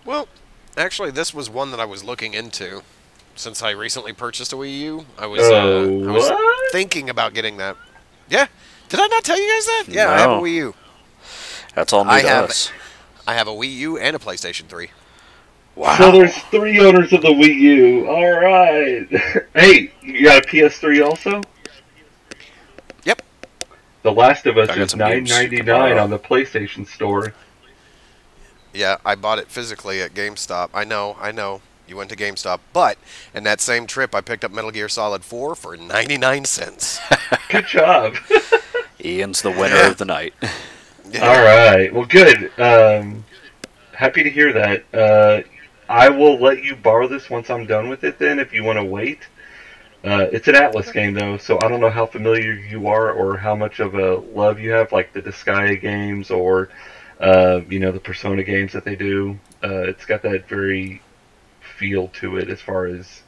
Well, actually, this was one that I was looking into. Since I recently purchased a Wii U, I was thinking about getting that. Yeah, did I not tell you guys that? Yeah, No. I have a Wii U. That's all new to us. I have a Wii U and a PlayStation 3. Wow. So there's 3 owners of the Wii U. Alright. Hey, you got a PS3 also? Yep. The Last of Us I got is some games you can $9.99 borrow. on the PlayStation Store. Yeah, I bought it physically at GameStop. I know. You went to GameStop. But in that same trip, I picked up Metal Gear Solid 4 for 99 cents. Good job. Ian's the winner of the night. Yeah. Alright, well good. Happy to hear that. I will let you borrow this once I'm done with it then, if you want to wait. It's an Atlas game though, so I don't know how familiar you are or how much of a love you have, like the Disgaea games or the Persona games that they do. It's got that very feel to it as far as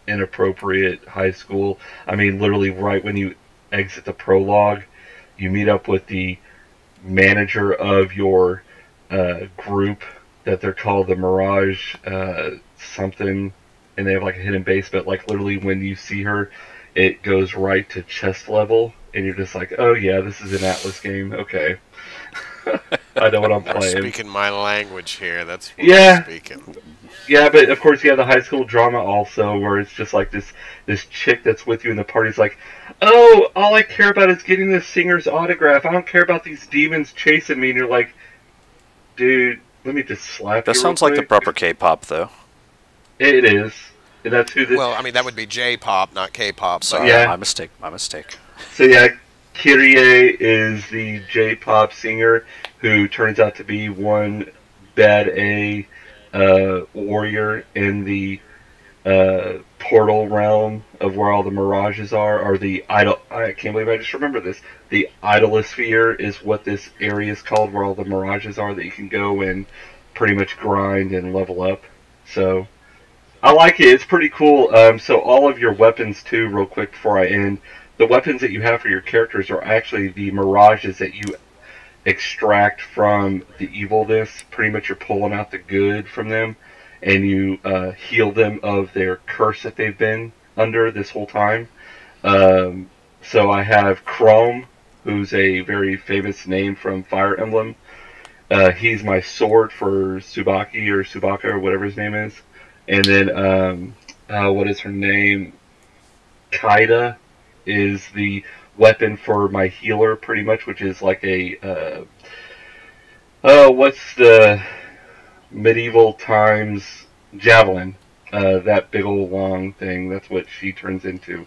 inappropriate high school. I mean, literally right when you exit the prologue, you meet up with the manager of your group that they're called the Mirage something, and they have like a hidden base, but like literally when you see her, it goes right to chest level, and you're just like, oh yeah, this is an Atlas game, okay. I know what I'm You're playing. speaking my language here. That's what Yeah. I'm speaking. Yeah, but of course you have the high school drama also, where it's just like this chick that's with you in the party's like, oh, all I care about is getting this singer's autograph. I don't care about these demons chasing me. And you're like, dude, let me just slap you. That sounds like the proper K-pop, though. It is. And that's who the... Well, I mean, that would be J-pop, not K-pop. Sorry, Yeah. my mistake. So yeah, Kyrie is the J-pop singer who turns out to be one bad A warrior in the portal realm of where all the Mirages are, or the idol. I can't believe I just remember this. The idolosphere is what this area is called, where all the Mirages are that you can go and pretty much grind and level up. So I like it. It's pretty cool. So all of your weapons too, real quick before I end, the weapons that you have for your characters are actually the Mirages that you extract from the evilness. Pretty much you're pulling out the good from them, and you heal them of their curse that they've been under this whole time. So I have Chrome, who's a very famous name from Fire Emblem. He's my sword for Tsubaki or Tsubaka or whatever his name is. And then, what is her name? Kaida is the weapon for my healer, pretty much, which is like a, what's the medieval times javelin? That big old long thing, that's what she turns into.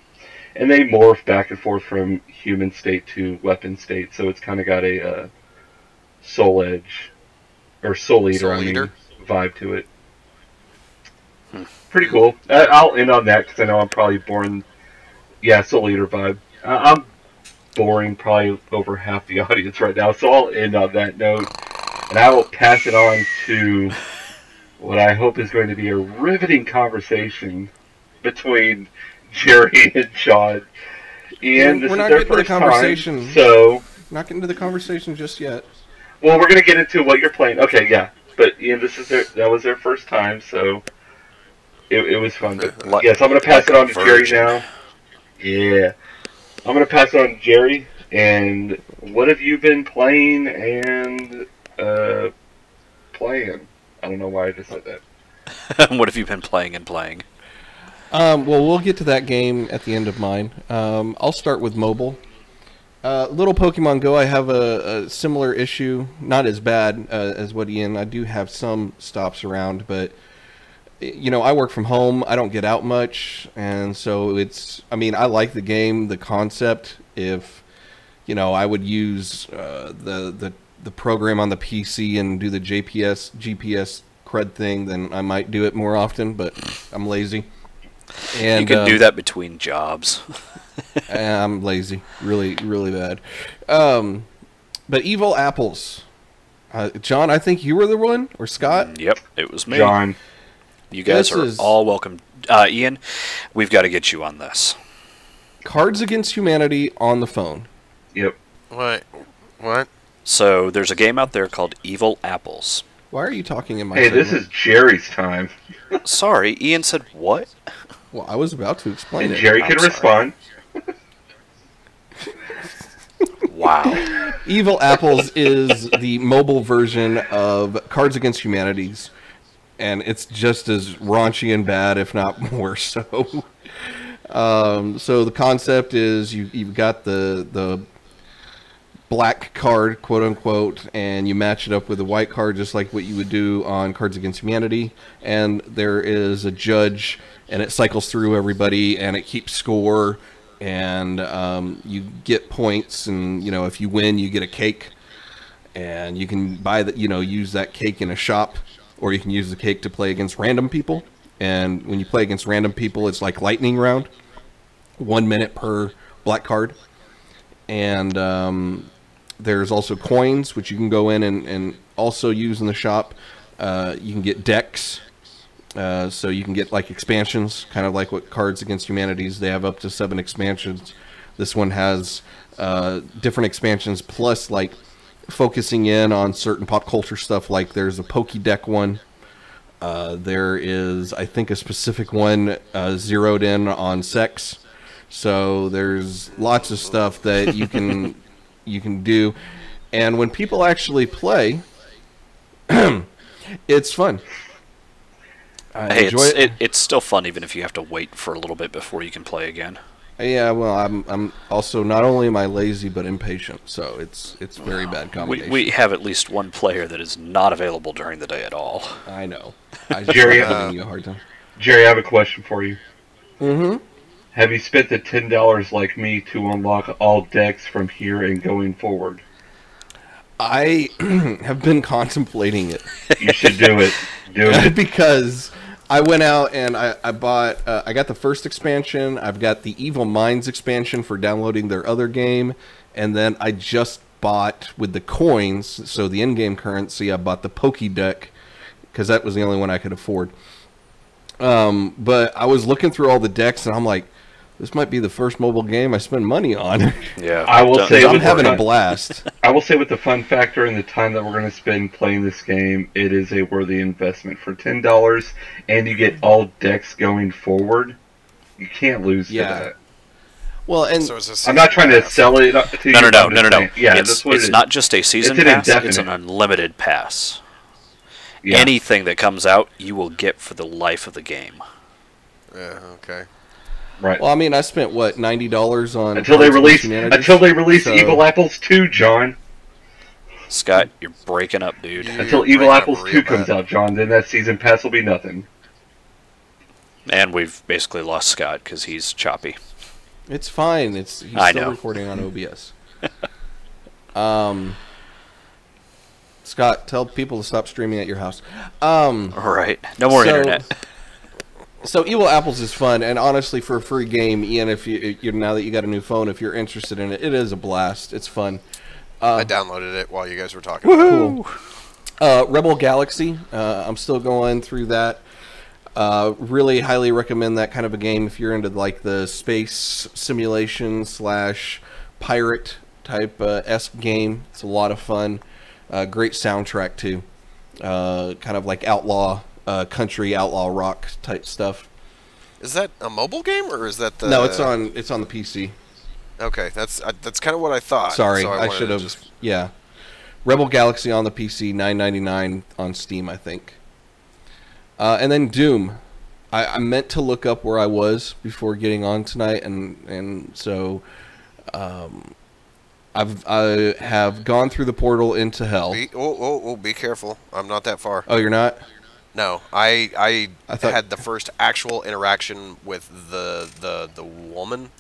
And they morph back and forth from human state to weapon state, so it's kind of got a soul edge or Soul Eater, Soul I mean, Eater? vibe to it. Pretty cool. I'll end on that because I know I'm probably boring. Yeah, Soul Eater vibe. I'm boring probably over half the audience right now, so I'll end on that note. And I will pass it on to what I hope is going to be a riveting conversation between Jerry and Sean. Ian, this We're is not their getting to the first conversation. time, so... Not getting to the conversation just yet. Well, we're going to get into what you're playing. Okay, yeah. But Ian, that was their first time, so it was fun. But yes, I'm going to pass it on to Jerry now. Yeah. I'm going to pass it on to Jerry. And what have you been playing and playing? I don't know why I just said that. What have you been playing and playing? Well, we'll get to that game at the end of mine. I'll start with mobile. Little Pokemon Go, I have a similar issue. Not as bad as what Ian. I do have some stops around, but I work from home. I don't get out much, and so I like the game, the concept. If I would use the program on the PC and do the GPS crud thing, then I might do it more often. But I'm lazy. And you can do that between jobs. I'm lazy, really, really bad. But Evil Apples, John. I think you were the one, or Scott. Yep, it was me. John. You guys are all welcome. Ian, we've got to get you on this. Cards Against Humanity on the phone. Yep. What? So there's a game out there called Evil Apples. Why are you talking in my Hey, segment? this is Jerry's time. Sorry, Ian said what? Well, I was about to explain And it. Jerry can respond. Wow. Evil Apples is the mobile version of Cards Against Humanities, and it's just as raunchy and bad, if not more so. So the concept is you've got the black card, quote unquote, and you match it up with a white card just like what you would do on Cards Against Humanity, and there is a judge, and it cycles through everybody, and it keeps score, and you get points, and if you win, you get a cake, and you can buy use that cake in a shop, or you can use the cake to play against random people. And when you play against random people, it's like lightning round, 1 minute per black card. And there's also coins, which you can go in and also use in the shop. You can get decks. So you can get like expansions, kind of like what Cards Against Humanities, they have up to 7 expansions. This one has different expansions, plus like focusing in on certain pop culture stuff, like there's a Pokédeck one. There is, I think, a specific one zeroed in on sex. So there's lots of stuff that you can do. And when people actually play, it's fun. Hey, it's still fun even if you have to wait for a little bit before you can play again. Yeah, well, I'm also, not only am I lazy but impatient, so it's very bad combination. We have at least one player that is not available during the day at all. I know. I just Jerry, giving you a hard time. Jerry, I have a question for you. Mm-hmm. Have you spent the $10 like me to unlock all decks from here and going forward? I have been contemplating it. You should do it. Do it. Because I went out and I bought, I got the first expansion. I've got the Evil Minds expansion for downloading their other game. And then I just bought, with the coins, so the in-game currency, I bought the Pokédeck, because that was the only one I could afford. But I was looking through all the decks, and I'm like, this might be the first mobile game I spend money on. Yeah, I will say I'm having a blast. I will say with the fun factor and the time that we're going to spend playing this game, it is a worthy investment. For $10, and you get all decks going forward, you can't lose to that. Well, and So it's a I'm not trying to pass. sell it to you. No. I'm just saying- Yeah, it's that's what not just a season It's an pass, it's an indefinite. unlimited pass. Yeah. Anything that comes out, you will get for the life of the game. Yeah, okay. Right. well, I mean, I spent what, $90 on Until they Cards Against release Humanities? So- Evil Apples 2, John. Scott, you're breaking up, dude. Until You're Evil breaking up Apples real 2 comes bad. out, John, then that season pass will be nothing. And we've basically lost Scott because he's choppy. It's fine. He's still I know. recording on OBS. Scott, tell people to stop streaming at your house. All right. No more internet. So Evil Apples is fun, and honestly, for a free game, Ian, if you now that you got a new phone, if you're interested in it, it is a blast. It's fun. I downloaded it while you guys were talking. Cool. Rebel Galaxy, I'm still going through that. Really highly recommend that kind of a game if you're into like the space simulation / pirate type esque game. It's a lot of fun. Great soundtrack too. Kind of like outlaw. Country outlaw rock type stuff. Is that a mobile game or is that the? No, it's on the PC. Okay, that's kind of what I thought. Sorry, so I should have. Yeah, Rebel Galaxy on the PC, $9.99 on Steam, I think. And then Doom. I meant to look up where I was before getting on tonight, and so I have gone through the portal into hell. Be careful! I'm not that far. Oh, you're not? No, I thought... had the first actual interaction with the woman.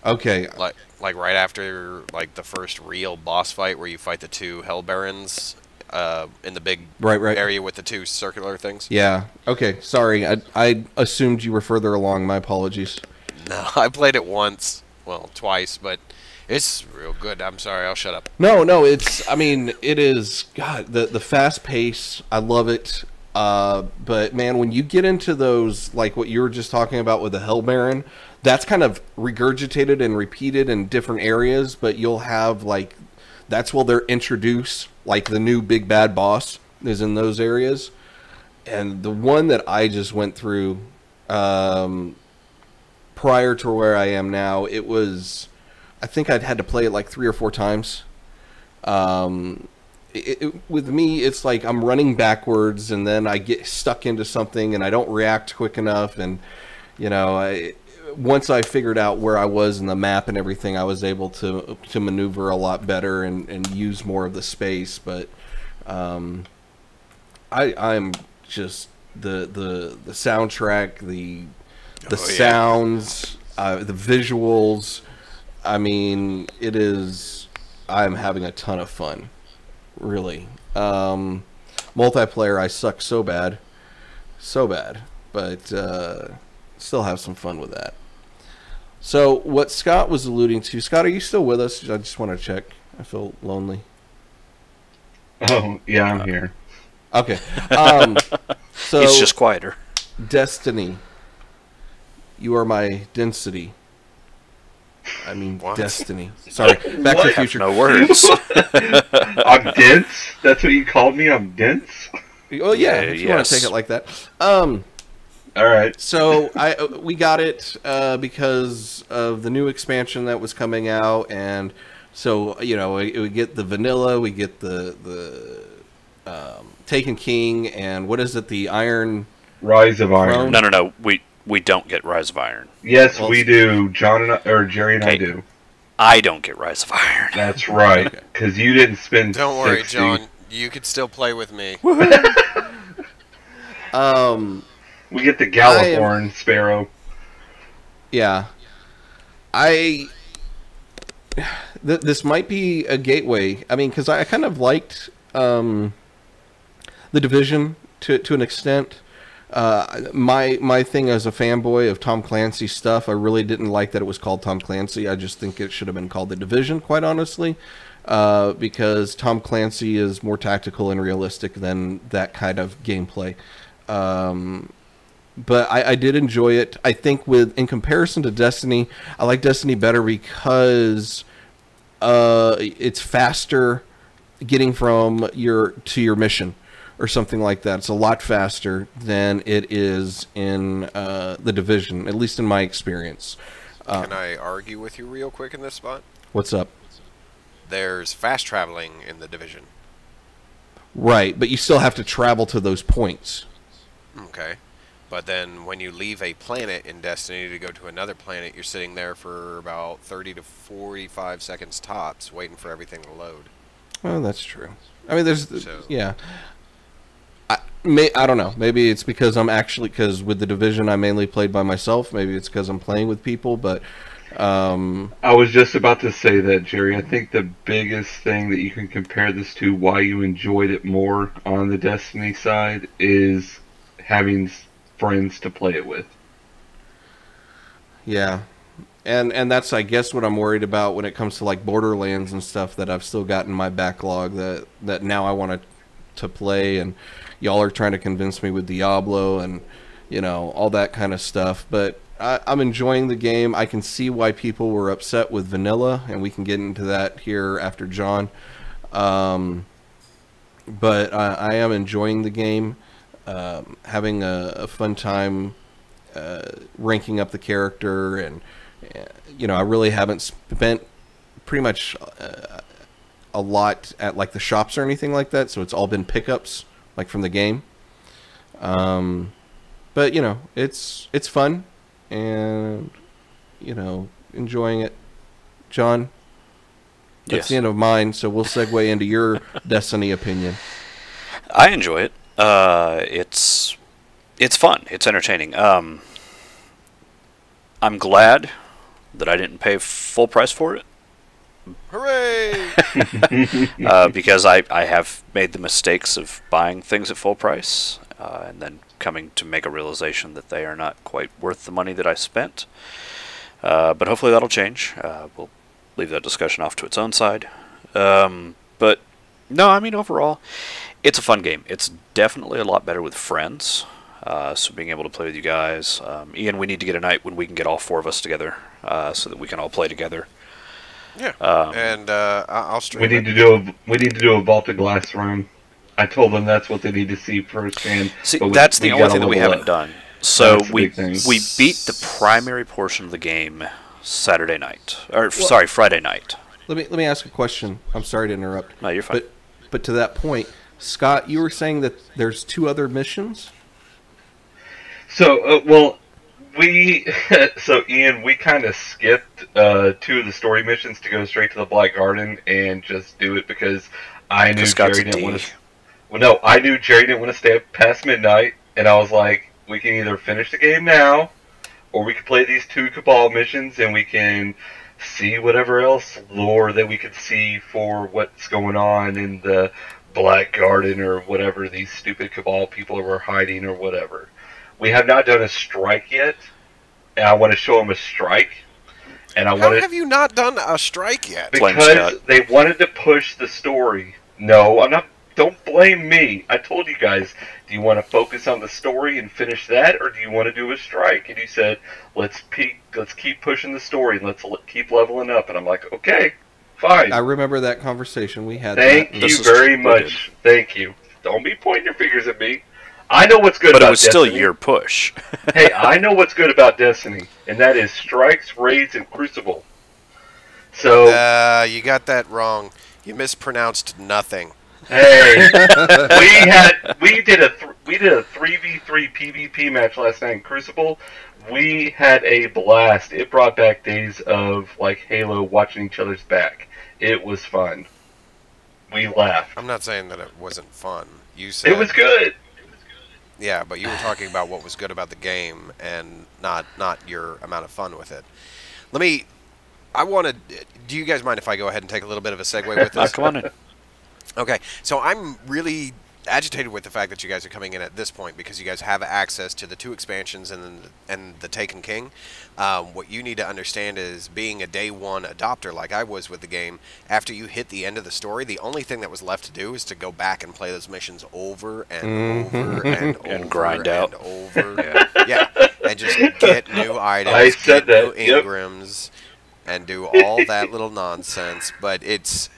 Okay. Like right after like the first real boss fight where you fight the two Hell Barons in the big area with the two circular things. Yeah. Okay. Sorry. I assumed you were further along. My apologies. No, I played it once. Well, twice, but it's real good. I'm sorry. I'll shut up. No. I mean, it is. God, the fast pace. I love it. But man, when you get into those, like what you were just talking about with the Hell Baron, that's kind of regurgitated and repeated in different areas, but you'll have like, that's where they're introduced, like the new big bad boss is in those areas. And the one that I just went through, prior to where I am now, it was, I think I'd had to play it like 3 or 4 times. With me, it's like I'm running backwards, and then I get stuck into something, and I don't react quick enough. And you know, once I figured out where I was in the map and everything, I was able to maneuver a lot better and use more of the space. But I'm just the soundtrack, the sounds, the visuals. I mean, it is. I'm having a ton of fun. Really. Multiplayer, I suck so bad, but still have some fun with that. So what Scott was alluding to, Scott, are you still with us? I just want to check. I feel lonely. Oh yeah, I'm here. Okay. So he's just quieter. Destiny. You are my density. I mean, what? Destiny. Sorry, Back to the Future. No words. I'm dense? That's what you called me? I'm dense? Oh, yeah, if you want to take it like that. All right. So, we got it because of the new expansion that was coming out, and so, you know, we get the vanilla, we get the Taken King, and what is it, the Iron... Rise of Iron. No. We don't get Rise of Iron. Yes, we do. Jerry and I do. I don't get Rise of Iron. That's right, because you didn't spend. Don't worry, John. You could still play with me. We get the Gallahorn Sparrow. Yeah, this might be a gateway. I mean, because I kind of liked the Division to an extent. My thing as a fanboy of Tom Clancy stuff, I really didn't like that it was called Tom Clancy. I just think it should have been called The Division, quite honestly, because Tom Clancy is more tactical and realistic than that kind of gameplay. But I did enjoy it. I think in comparison to Destiny, I like Destiny better because it's faster getting from your mission. Or something like that. It's a lot faster than it is in the Division, at least in my experience. Can I argue with you real quick in this spot? What's up? There's fast traveling in the Division. Right, but you still have to travel to those points. Okay. But then when you leave a planet in Destiny to go to another planet, you're sitting there for about 30 to 45 seconds tops, waiting for everything to load. Well, that's true. I mean, yeah. I don't know. Maybe it's because because with the Division I mainly played by myself. Maybe it's because I'm playing with people. But I was just about to say that, Jerry. I think the biggest thing that you can compare this to, why you enjoyed it more on the Destiny side, is having friends to play it with. Yeah. And that's, I guess, what I'm worried about when it comes to like Borderlands and stuff that I've still got in my backlog that now I want to play, and y'all are trying to convince me with Diablo and, you know, all that kind of stuff. But I'm enjoying the game. I can see why people were upset with vanilla, and we can get into that here after John. But I am enjoying the game, having a fun time ranking up the character, and you know, I really haven't spent pretty much a lot at like the shops or anything like that, so it's all been pickups like from the game. But you know, it's fun, and you know, enjoying it. John, that's Yes. the end of mine, so we'll segue into your Destiny opinion. I enjoy it. It's fun. It's entertaining. I'm glad that I didn't pay full price for it. Hooray! Because I have made the mistakes of buying things at full price and then coming to make a realization that they are not quite worth the money that I spent. But hopefully that'll change. We'll leave that discussion off to its own side. But no, I mean, overall, it's a fun game. It's definitely a lot better with friends. So being able to play with you guys. Ian, we need to get a night when we can get all four of us together so that we can all play together. Yeah, and I'll stream. We need to do a vaulted glass room. I told them that's what they need to see first. And See, but that's the we only gotta thing that we level haven't up. done. So That's the we big thing. beat the primary portion of the game Saturday night, or sorry, Friday night. Let me ask a question. I'm sorry to interrupt. No, you're fine. But to that point, Scott, you were saying that there's 2 other missions? So, so Ian, we kind of skipped 2 of the story missions to go straight to the Black Garden and just do it because I knew Scott's Jerry a didn't D. want to. Well, no, I knew Jerry didn't want to stay up past midnight, and I was like, we can either finish the game now, or we can play these 2 Cabal missions, and we can see whatever else lore that we could see for what's going on in the Black Garden or whatever these stupid Cabal people were hiding or whatever. We have not done a strike yet, and I want to show them a strike. And I How want have you not done a strike yet? Blame because Scott. they wanted to push the story. No, I'm not. Don't blame me. I told you guys. Do you want to focus on the story and finish that, or do you want to do a strike? And you said, let's keep pushing the story and let's keep leveling up. And I'm like, okay, fine. I remember that conversation we had. Thank that. you This is very true. much. Thank you. Don't be pointing your fingers at me. I know what's good But about it was still Destiny. your push. Hey, I know what's good about Destiny, and that is strikes, raids, and crucible. So, You got that wrong. You mispronounced nothing. hey, we did a 3v3 PvP match last night in Crucible. We had a blast. It brought back days of like Halo, watching each other's back. It was fun. We laughed. I'm not saying that it wasn't fun. You said It was good. Yeah, but you were talking about what was good about the game and not your amount of fun with it. Do you guys mind if I go ahead and take a little bit of a segue with this? Come on in. Okay, so I'm really agitated with the fact that you guys are coming in at this point because you guys have access to the 2 expansions and the Taken King. What you need to understand is being a day 1 adopter like I was with the game, after you hit the end of the story, the only thing that was left to do is to go back and play those missions over and over and over And grind out. and over. Yeah, and just get new items, I said get new that, yep. engrams, and do all that little nonsense. But it's...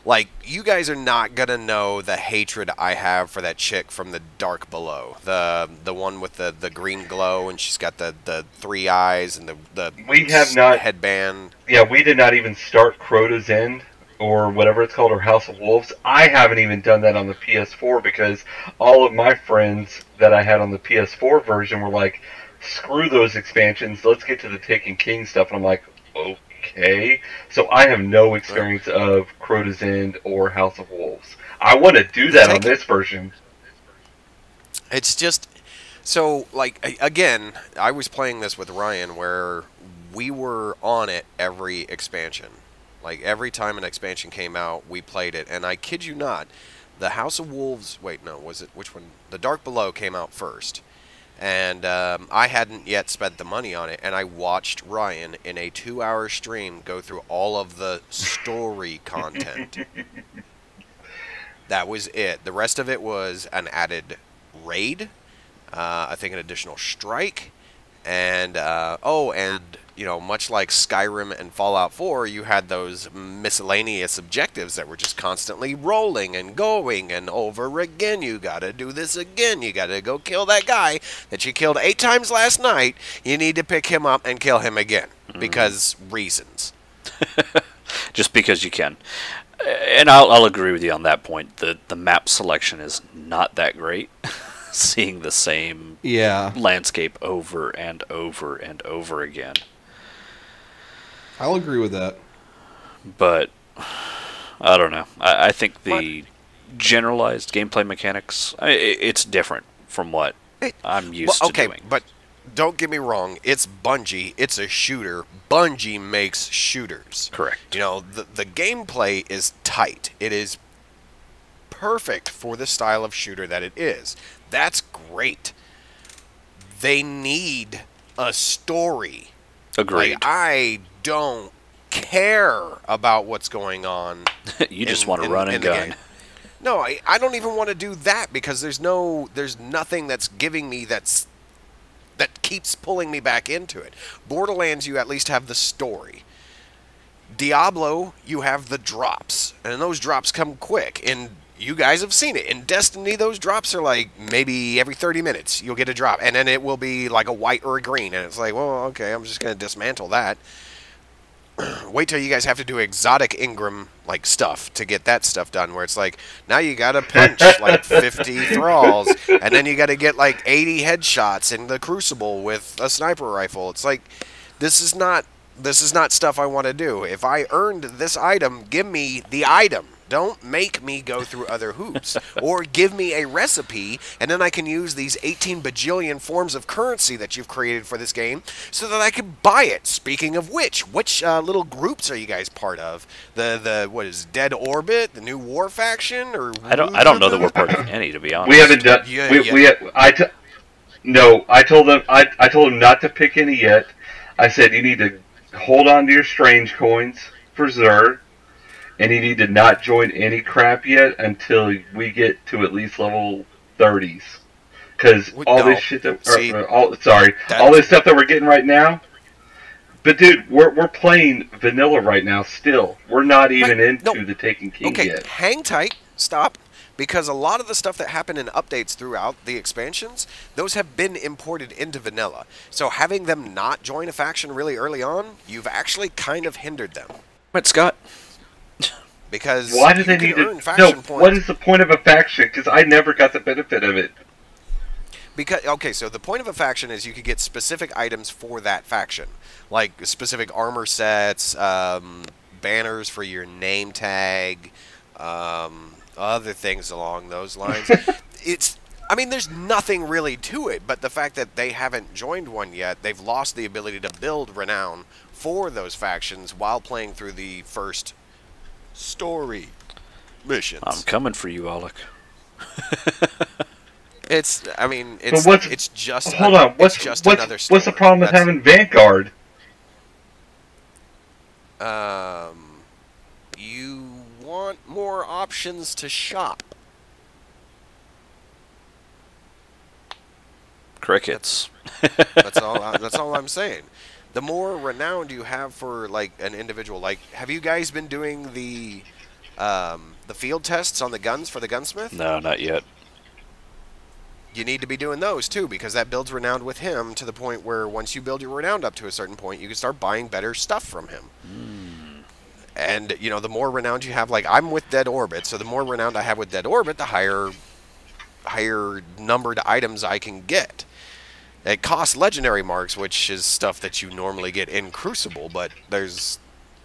Like, you guys are not going to know the hatred I have for that chick from the Dark Below. The one with the green glow, and she's got the 3 eyes and the We have not- headband. Yeah, we did not even start Crota's End, or whatever it's called, or House of Wolves. I haven't even done that on the PS4 because all of my friends that I had on the PS4 version were like, screw those expansions, let's get to the Taken King stuff. And I'm like, okay. So I have no experience of Crota's End or House of Wolves. I want to do that on this version. It's just... So, like, again, I was playing this with Ryan where we were on it every expansion. Like, every time an expansion came out, we played it. And I kid you not, the House of Wolves... Wait, no, was it... Which one? The Dark Below came out first. And I hadn't yet spent the money on it. And I watched Ryan, in a 2-hour stream, go through all of the story content. That was it. The rest of it was an added raid. I think an additional strike. And, you know, much like Skyrim and Fallout 4, you had those miscellaneous objectives that were just constantly rolling and going and over again. You gotta do this again. You gotta go kill that guy that you killed 8 times last night. You need to pick him up and kill him again. Because reasons. Just because you can. And I'll agree with you on that point. The map selection is not that great. Seeing the same landscape over and over and over again. I'll agree with that. But I don't know. I think the generalized gameplay mechanics, it's different from what I'm used to doing. But don't get me wrong. It's Bungie. It's a shooter. Bungie makes shooters. Correct. You know, the gameplay is tight. It is perfect for the style of shooter that it is. That's great. They need a story. Agreed. Like, I don't care about what's going on. You just want to run and gun. No, I don't even want to do that because there's nothing that's giving me that keeps pulling me back into it. Borderlands, you at least have the story. Diablo, you have the drops, and those drops come quick. And you guys have seen it. In Destiny, those drops are like maybe every 30 minutes you'll get a drop. And then it will be like a white or a green. And it's like, well, okay, I'm just going to dismantle that. Wait till you guys have to do exotic Ingram like stuff to get that stuff done. Where it's like, now you got to punch like 50 thralls. And then you got to get like 80 headshots in the Crucible with a sniper rifle. It's like, this is not stuff I want to do. If I earned this item, give me the item. Don't make me go through other hoops. Or give me a recipe, and then I can use these 18 bajillion forms of currency that you've created for this game so that I can buy it. Speaking of which little groups are you guys part of? What is Dead Orbit? The new War faction? Or I don't know that we're part of any, to be honest. We haven't done. I told them not to pick any yet. I said you need to hold on to your strange coins for Xur. And you need to not join any crap yet until we get to at least level 30s. Because all this shit all this stuff that we're getting right now. But dude, we're playing vanilla right now still. We're not even into the Taken King yet. Hang tight. Stop. Because a lot of the stuff that happened in updates throughout the expansions, those have been imported into vanilla. So having them not join a faction really early on, you've actually kind of hindered them. But Scott. Because why do they need to? No, what is the point of a faction? Because I never got the benefit of it. Because so the point of a faction is you could get specific items for that faction, like specific armor sets, banners for your name tag, other things along those lines. There's nothing really to it, but the fact that they haven't joined one yet, they've lost the ability to build renown for those factions while playing through the first story missions. I'm coming for you, Alec. What's another story. What's the problem with having Vanguard? You want more options to shop. Crickets. That's all I'm saying. The more renowned you have for like an individual, like have you guys been doing the field tests on the guns for the gunsmith? No, not yet. You need to be doing those too, because that builds renowned with him to the point where once you build your renowned up to a certain point, you can start buying better stuff from him. And the more renowned you have, like I'm with Dead Orbit, so the more renowned I have with Dead Orbit, the higher numbered items I can get. It costs legendary marks, which is stuff that you normally get in Crucible, but there's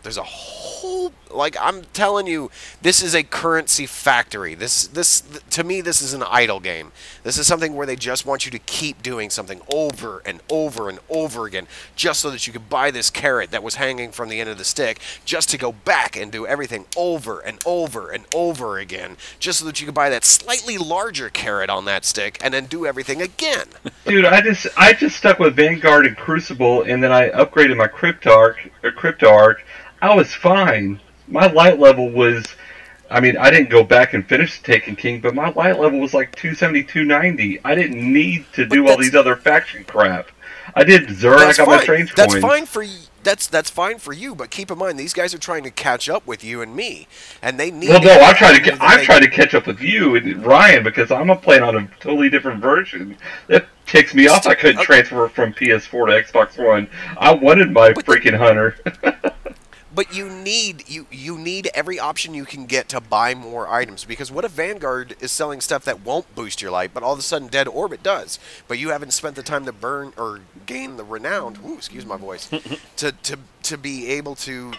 There's a whole, like, I'm telling you, this is a currency factory. To me, this is an idle game. This is something where they just want you to keep doing something over and over and over again, just so that you could buy this carrot that was hanging from the end of the stick, just to go back and do everything over and over and over again, just so that you could buy that slightly larger carrot on that stick, and then do everything again. Dude, I just stuck with Vanguard and Crucible, and then I upgraded my Cryptarch. I was fine. My light level was, I mean, I didn't go back and finish Taken King, but my light level was like 270, 290. I didn't need to do all these other faction crap. I did Zur, I got my strange coins. That's fine for you. That's fine for you, but keep in mind these guys are trying to catch up with you and me, and they need. Well, no, I'm trying to catch up with you and Ryan because I'm playing on a totally different version. That ticks me off. I couldn't transfer from PS4 to Xbox One. I wanted my freaking hunter. But you need every option you can get to buy more items, because what if Vanguard is selling stuff that won't boost your light, but all of a sudden Dead Orbit does, but you haven't spent the time to burn or gain the renown, excuse my voice, to be able to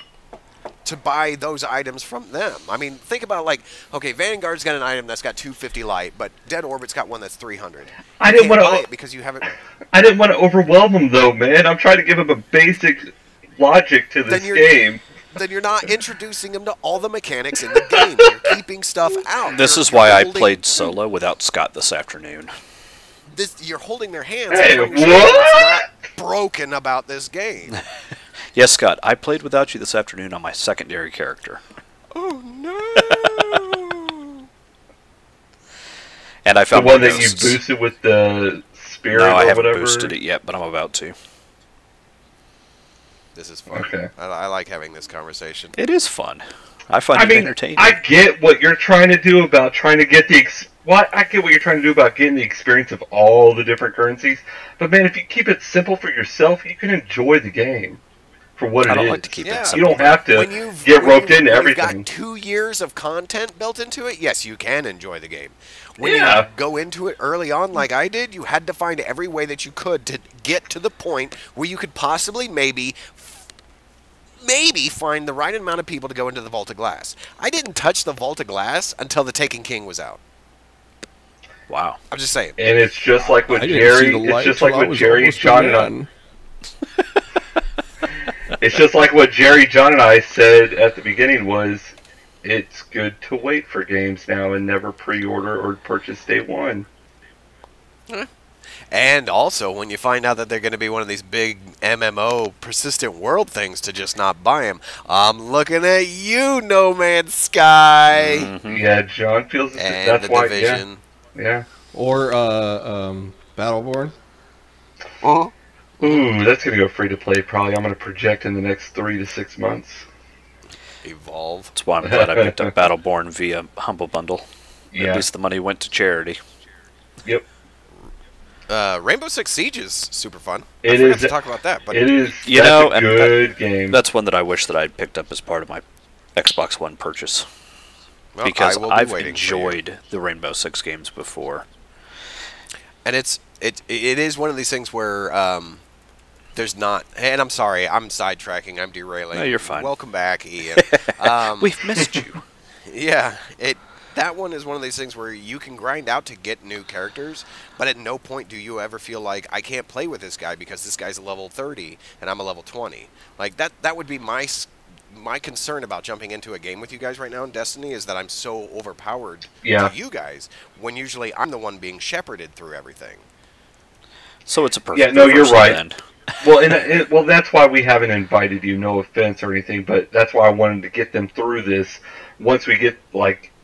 buy those items from them. I mean, think about, like, okay, Vanguard's got an item that's got 250 light, but Dead Orbit's got one that's 300. I didn't want to because you haven't. I didn't want to overwhelm them though, man. I'm trying to give them a basic logic to this game. Then you're not introducing them to all the mechanics in the game. You're keeping stuff out. This is why I played solo without Scott this afternoon. You're holding their hands. Hey, what? Not broken about this game. Yes, Scott, I played without you this afternoon on my secondary character. Oh, no. And I found the one that you boosted with the spirit No, I or haven't whatever? boosted it yet, but I'm about to. This is fun. Okay. I like having this conversation. It is fun. I find it entertaining. I get what you're trying to do about trying to get the I get what you're trying to do about getting the experience of all the different currencies. But man, if you keep it simple for yourself, you can enjoy the game for what it is. I don't like to keep it simple. You don't have to get roped into everything. When you've got 2 years of content built into it, yes, you can enjoy the game. When you go into it early on like I did, you had to find every way that you could to get to the point where you could possibly maybe find the right amount of people to go into the Vault of Glass. I didn't touch the Vault of Glass until the Taken King was out. Wow. I'm just saying. And it's just like what Jerry, John, and it's just like what Jerry, John, and I said at the beginning was, it's good to wait for games now and never pre-order or purchase day one. And also, when you find out that they're going to be one of these big MMO persistent world things, to just not buy them. I'm looking at you, No Man's Sky. Mm-hmm. Yeah, John feels and that's the why. Division. Yeah. Or Battleborn. Uh-huh. Ooh, that's gonna go free to play. Probably. I'm gonna project in the next 3 to 6 months. Evolve. That's why I'm glad I picked up Battleborn via Humble Bundle. Yeah. At least the money went to charity. Yep. Rainbow Six Siege is super fun. I forgot to talk about that, but it is. You that's know, a good game. That's one that I wish that I'd picked up as part of my Xbox One purchase. Well, because I've waiting enjoyed the Rainbow Six games before. And it is one of these things where there's not. And I'm sorry, I'm sidetracking. I'm derailing. No, you're fine. Welcome back, Ian. We've missed you. Yeah, that one is one of these things where you can grind out to get new characters, but at no point do you ever feel like, I can't play with this guy because this guy's a level 30 and I'm a level 20. Like, that would be my concern about jumping into a game with you guys right now in Destiny, is that I'm so overpowered to you guys, when usually I'm the one being shepherded through everything. So it's a perfect. Yeah, no, you're right. Then. Well, that's why we haven't invited you. No offense or anything, but that's why I wanted to get them through this. Once we get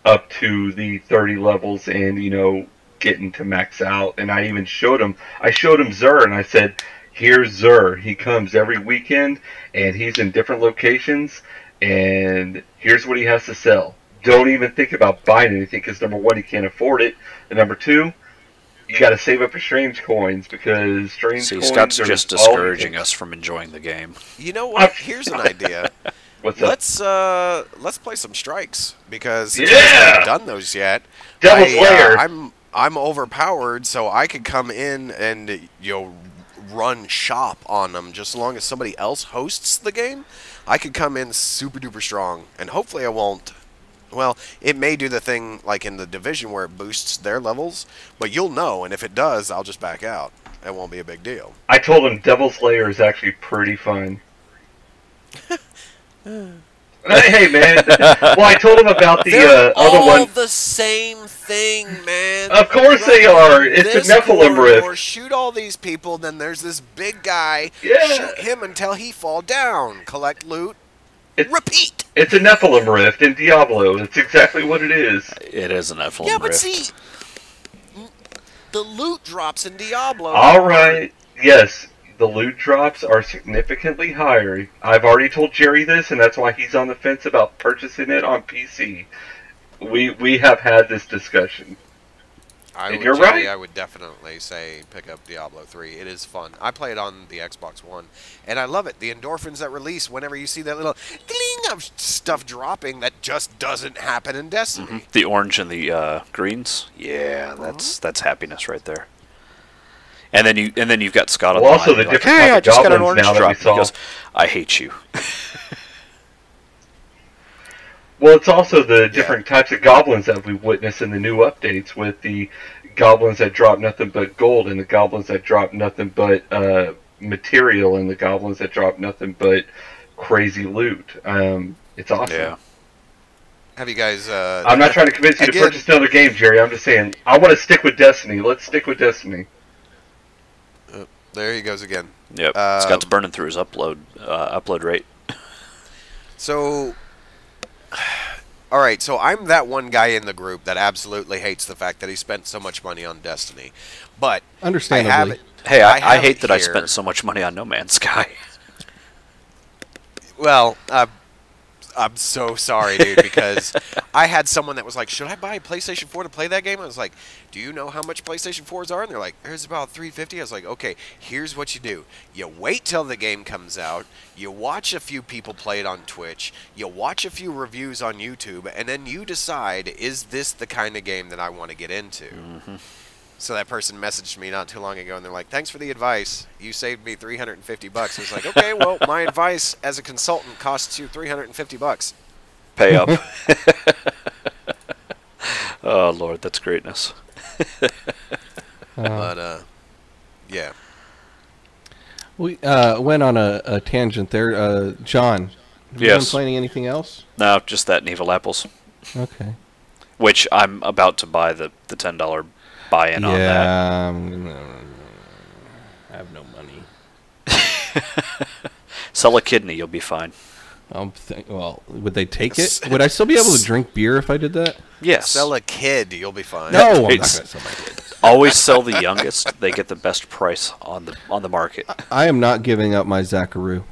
up to the 30 levels and getting to max out, and I even showed him Zur, and I said, here's Zur. He comes every weekend, and he's in different locations, and here's what he has to sell. Don't even think about buying anything, because number one, he can't afford it, and number two, you got to save up for strange coins, because strange coins Scott's are just discouraging us from enjoying the game. You know what? Here's an idea. What's up? Let's play some strikes, because we haven't done those yet. Devil's Lair. I'm overpowered, so I could come in and run shop on them. Just as long as somebody else hosts the game, I could come in super duper strong, and hopefully I won't. Well, it may do the thing like in the Division where it boosts their levels, but you'll know, and if it does, I'll just back out. It won't be a big deal. I told him Devil's Lair is actually pretty fun. Hey, man. Well, I told him about the other one. All the same thing, man. Of course they are. It's a Nephilim rift. Or shoot all these people, then there's this big guy. Yeah. Shoot him until he fall down. Collect loot. Repeat. It's a Nephilim rift in Diablo. That's exactly what it is. It is an Nephilim Yeah, but rift. see, the loot drops in Diablo. All right. Yes, the loot drops are significantly higher. I've already told Jerry this, and that's why he's on the fence about purchasing it on PC. We have had this discussion. You're right. I would definitely say pick up Diablo 3. It is fun. I play it on the Xbox One, and I love it. The endorphins that release whenever you see that little gling of stuff dropping that just doesn't happen in Destiny. Mm-hmm. The orange and the greens. Yeah, that's happiness right there. And then you've got Scott on the also line. the Like, different hey, type I of just got an goblins orange now that drop. we He saw. goes, I hate you. Well, it's also the different types of goblins that we witness in the new updates, with the goblins that drop nothing but gold, and the goblins that drop nothing but material, and the goblins that drop nothing but crazy loot. It's awesome. Yeah. Have you guys... I'm not trying to convince you to purchase another game, Jerry. I'm just saying, I want to stick with Destiny. Let's stick with Destiny. There he goes again. Yep. Scott's burning through his upload rate. So... All right, so I'm that one guy in the group that absolutely hates the fact that he spent so much money on Destiny. But understandably, I hate that I spent so much money on No Man's Sky. Well, I'm so sorry, dude, because I had someone that was like, should I buy a PlayStation 4 to play that game? I was like, do you know how much PlayStation 4s are? And they're like, there's about $350. I was like, okay, here's what you do. You wait till the game comes out, you watch a few people play it on Twitch, you watch a few reviews on YouTube, and then you decide, is this the kind of game that I want to get into? Mm-hmm. So that person messaged me not too long ago, and they're like, thanks for the advice. You saved me $350. I was like, okay, well, my advice as a consultant costs you $350. Pay up. Oh, Lord, that's greatness. But, yeah. We went on a tangent there. John, have you been playing anything else? No, just that and Evil Apples. Okay. Which I'm about to buy the $10 buy-in on that. Yeah, I have no money. Sell a kidney, you'll be fine. Well, would they take it? Would I still be able to drink beer if I did that? Yes. Sell a kid, you'll be fine. No, I'm not going to sell my kid. Always sell the youngest. They get the best price on the market. I am not giving up my Zacharoo.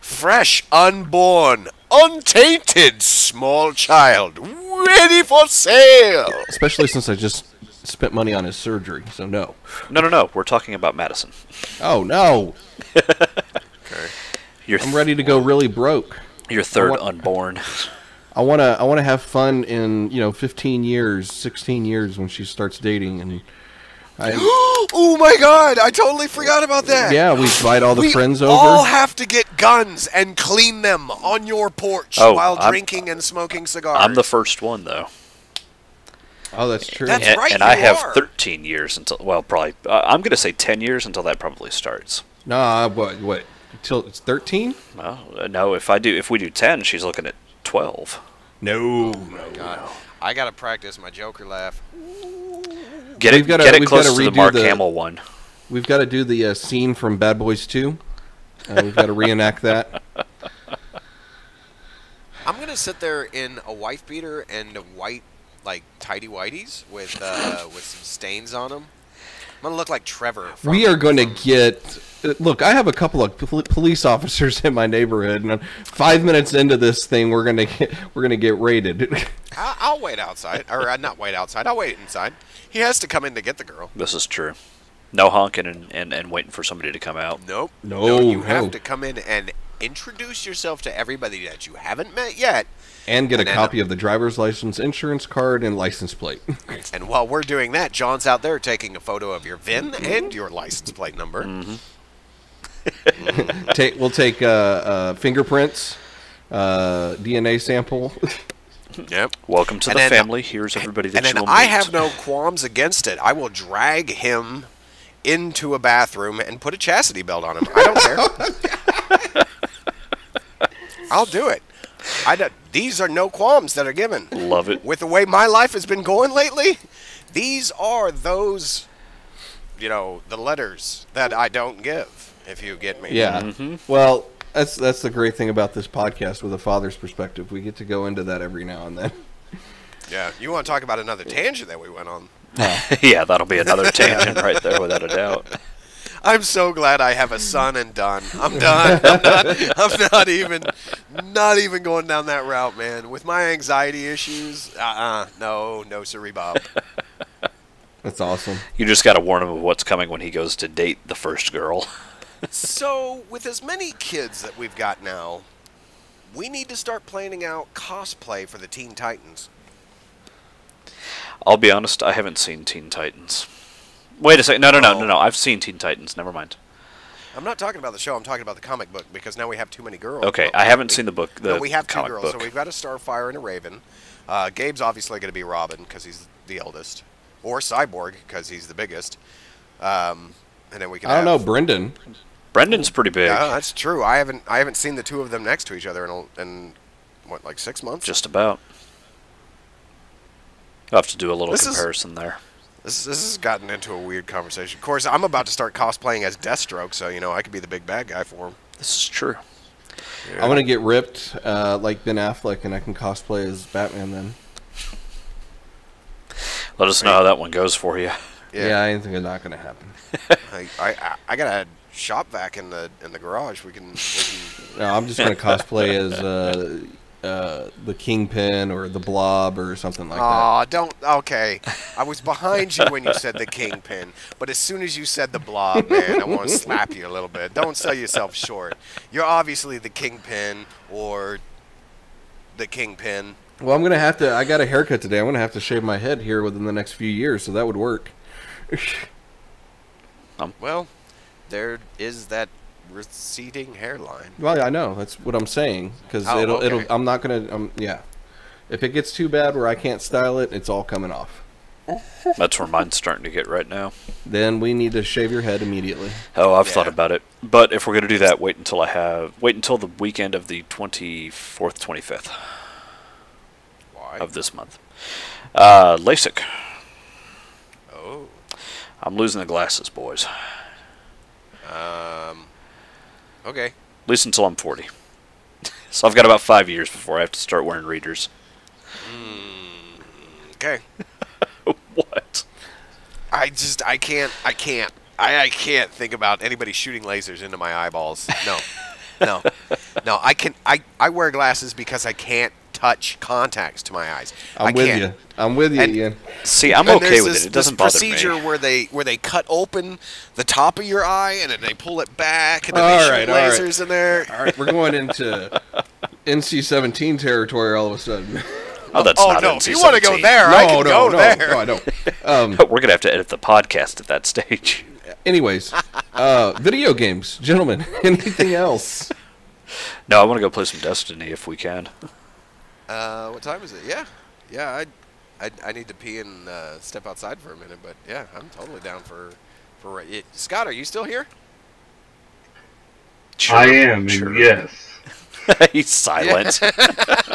Fresh, unborn, untainted small child, ready for sale. Especially since I just spent money on his surgery, so no. No. We're talking about Madison. Oh, no. Okay. I'm ready to go really broke. Your third unborn. I want to have fun in 15 years, 16 years when she starts dating, and oh my God! I totally forgot about that. Yeah, we invite all the friends over. We all have to get guns and clean them on your porch while drinking and smoking cigars. I'm the first one, though. Oh, that's true. That's right. And I have 13 years until. Well, probably. I'm going to say 10 years until that probably starts. Nah, what? Until it's 13? Well, no. If we do 10, she's looking at 12. No. God. I gotta practice my Joker laugh. Get it close to the Mark Hamill one. We've got to do the scene from Bad Boys 2. We've got to reenact that. I'm gonna sit there in a wife beater and a white, like, tidy whities with some stains on them. I'm gonna look like Trevor. We are going to get. Look, I have a couple of police officers in my neighborhood, and 5 minutes into this thing, we're gonna get raided. I'll wait outside, or not wait outside. I'll wait inside. He has to come in to get the girl. This is true. No honking and waiting for somebody to come out. Nope. No, you have to come in and introduce yourself to everybody that you haven't met yet. And get a copy of the driver's license, insurance card, and license plate. And while we're doing that, John's out there taking a photo of your VIN and your license plate number. Mm-hmm. We'll take fingerprints, DNA sample. Yep. Welcome to the family. Here's everybody that and you then will I meet. have no qualms against it. I will drag him into a bathroom and put a chastity belt on him. I don't care. I'll do it. These are no qualms that are given. Love it. With the way my life has been going lately, these are those, the letters that I don't give, if you get me. Yeah. Mm-hmm. Well, that's the great thing about this podcast with a father's perspective. We get to go into that every now and then. Yeah. You want to talk about another tangent that we went on? Yeah, that'll be another tangent right there, without a doubt. I'm so glad I have a son and done. I'm done. I'm not even going down that route, man. With my anxiety issues, no, sirree, Bob. That's awesome. You just got to warn him of what's coming when he goes to date the first girl. So, with as many kids that we've got now, we need to start planning out cosplay for the Teen Titans. I'll be honest, I haven't seen Teen Titans. Wait a second. No. I've seen Teen Titans. Never mind. I'm not talking about the show. I'm talking about the comic book because now we have too many girls. Okay, I haven't seen the book. No, we have two comic girls. book. So we've got a Starfire and a Raven. Gabe's obviously going to be Robin because he's the eldest, or Cyborg because he's the biggest. And then we can. I don't know, Brendan. Brendan's pretty big. Yeah, that's true. I haven't seen the two of them next to each other in what, like 6 months? Just about. I'll have to do a little comparison there. This has gotten into a weird conversation. Of course, I'm about to start cosplaying as Deathstroke, so I could be the big bad guy for him. This is true. Yeah. I'm gonna get ripped like Ben Affleck, and I can cosplay as Batman then. Let us know how that one goes for you. Yeah, I think it's not gonna happen. I got a shop vac in the garage. We can No, I'm just gonna cosplay as the Kingpin or the Blob or something like that. Aw, don't. Okay. I was behind you when you said the Kingpin, but as soon as you said the Blob, man, I want to slap you a little bit. Don't sell yourself short. You're obviously the Kingpin or the Kingpin. Well, I'm gonna have to. I got a haircut today. I'm gonna have to shave my head here within the next few years, so that would work. Well, there is that receding hairline. Well, I know. That's what I'm saying. Because okay. I'm not gonna. Yeah. If it gets too bad where I can't style it, it's all coming off. That's where mine's starting to get right now. Then we need to shave your head immediately. Oh, I've thought about it. But if we're going to do that, wait until the weekend of the 24th, 25th. Why? Of this month. LASIK. Oh. I'm losing the glasses, boys. Okay. At least until I'm 40. So I've got about 5 years before I have to start wearing readers. Okay. What? I can't think about anybody shooting lasers into my eyeballs. No. I wear glasses because I can't touch contacts to my eyes. I'm with you, Ian. See, I'm And okay there's with it. It doesn't bother me. procedure where they cut open the top of your eye and then they pull it back and then they shoot lasers in there. All right, we're going into NC-17 territory all of a sudden. Oh, that's not no! NC-17. If you want to go there, I can go there. No, I don't. We're gonna have to edit the podcast at that stage. Anyways, video games, gentlemen. Anything else? No, I want to go play some Destiny if we can. What time is it? Yeah. I need to pee and step outside for a minute, but yeah, I'm totally down for it. Scott, are you still here? Sure, I am, sure. yes. He's silent.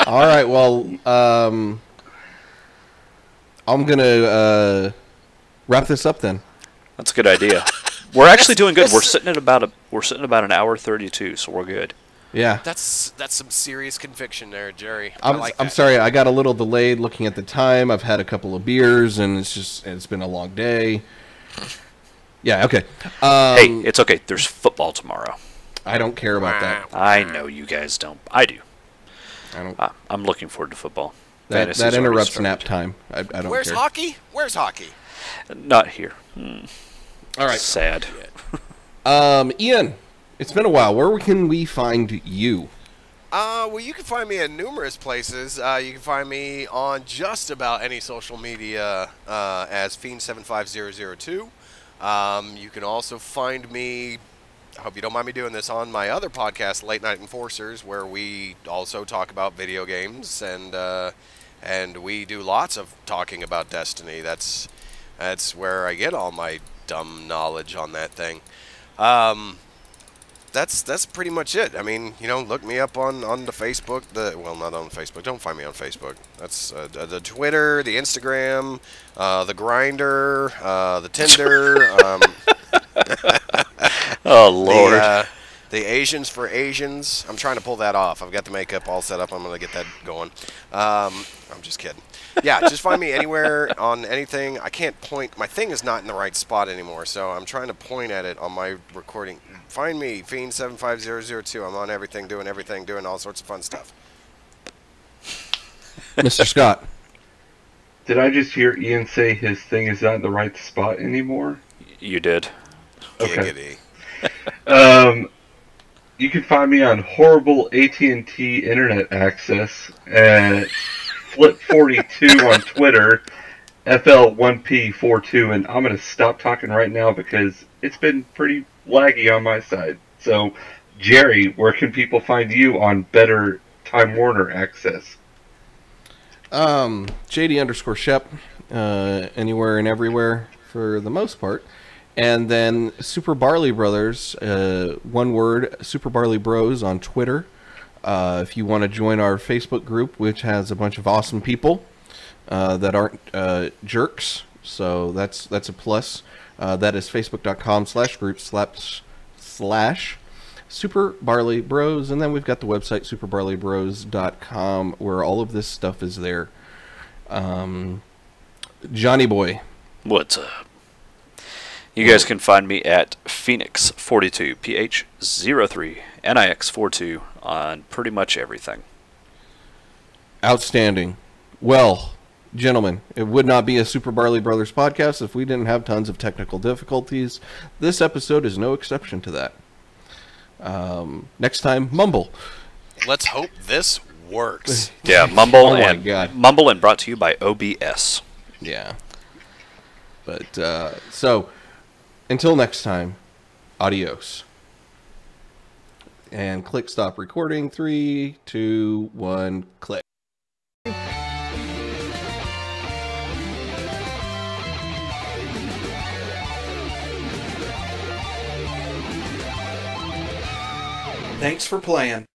All right. Well, I'm gonna wrap this up then. That's a good idea. We're actually doing good. We're sitting at about an hour 32, so we're good. Yeah. That's some serious conviction there, Jerry. I'm sorry. I got a little delayed looking at the time. I've had a couple of beers, and it's been a long day. Yeah. Okay. Hey, it's okay. There's football tomorrow. I don't care about that. I know you guys don't. I do. I don't. I'm looking forward to football. That Fantasy's already interrupts started. nap time. I don't Where's care. hockey? Where's hockey? Not here. All right. Sad. Ian, it's been a while. Where can we find you? Well, you can find me at numerous places. You can find me on just about any social media as Fiend75002. You can also find me I hope you don't mind me doing this on my other podcast, Late Night Enforcers, where we also talk about video games, and we do lots of talking about Destiny. That's where I get all my dumb knowledge on that thing. That's pretty much it. I mean, look me up on the Facebook. Well, not on Facebook. Don't find me on Facebook. That's the Twitter, the Instagram, the Grinder, the Tinder. Oh, Lord. The Asians for Asians. I'm trying to pull that off. I've got the makeup all set up. I'm going to get that going. I'm just kidding. Yeah, just find me anywhere on anything. I can't point. My thing is not in the right spot anymore, so I'm trying to point at it on my recording. Find me, Fiend75002. I'm on everything, doing all sorts of fun stuff. Mr. Scott. Did I just hear Ian say his thing is not in the right spot anymore? You did. Okay. You can find me on horrible AT&T internet access at Flip42 on Twitter, FL1P42, and I'm going to stop talking right now because it's been pretty laggy on my side. So, Jerry, where can people find you on better Time Warner access? JD_Shep, anywhere and everywhere for the most part. And then Super Barley Brothers, one word, Super Barley Bros on Twitter. If you want to join our Facebook group, which has a bunch of awesome people that aren't jerks, so that's a plus. That is facebook.com/group/Super Barley Bros, and then we've got the website superbarleybros.com where all of this stuff is there. Johnny Boy, What's up? You guys can find me at Phoenix42, PH03, NIX42 on pretty much everything. outstanding. Well, gentlemen, it would not be a Super Barley Brothers podcast if we didn't have tons of technical difficulties. This episode is no exception to that. Next time, mumble. Let's hope this works. Yeah, mumble Oh my and God. mumble and brought to you by OBS. Yeah. But, so, until next time, adios. And click stop recording. 3, 2, 1, click. Thanks for playing.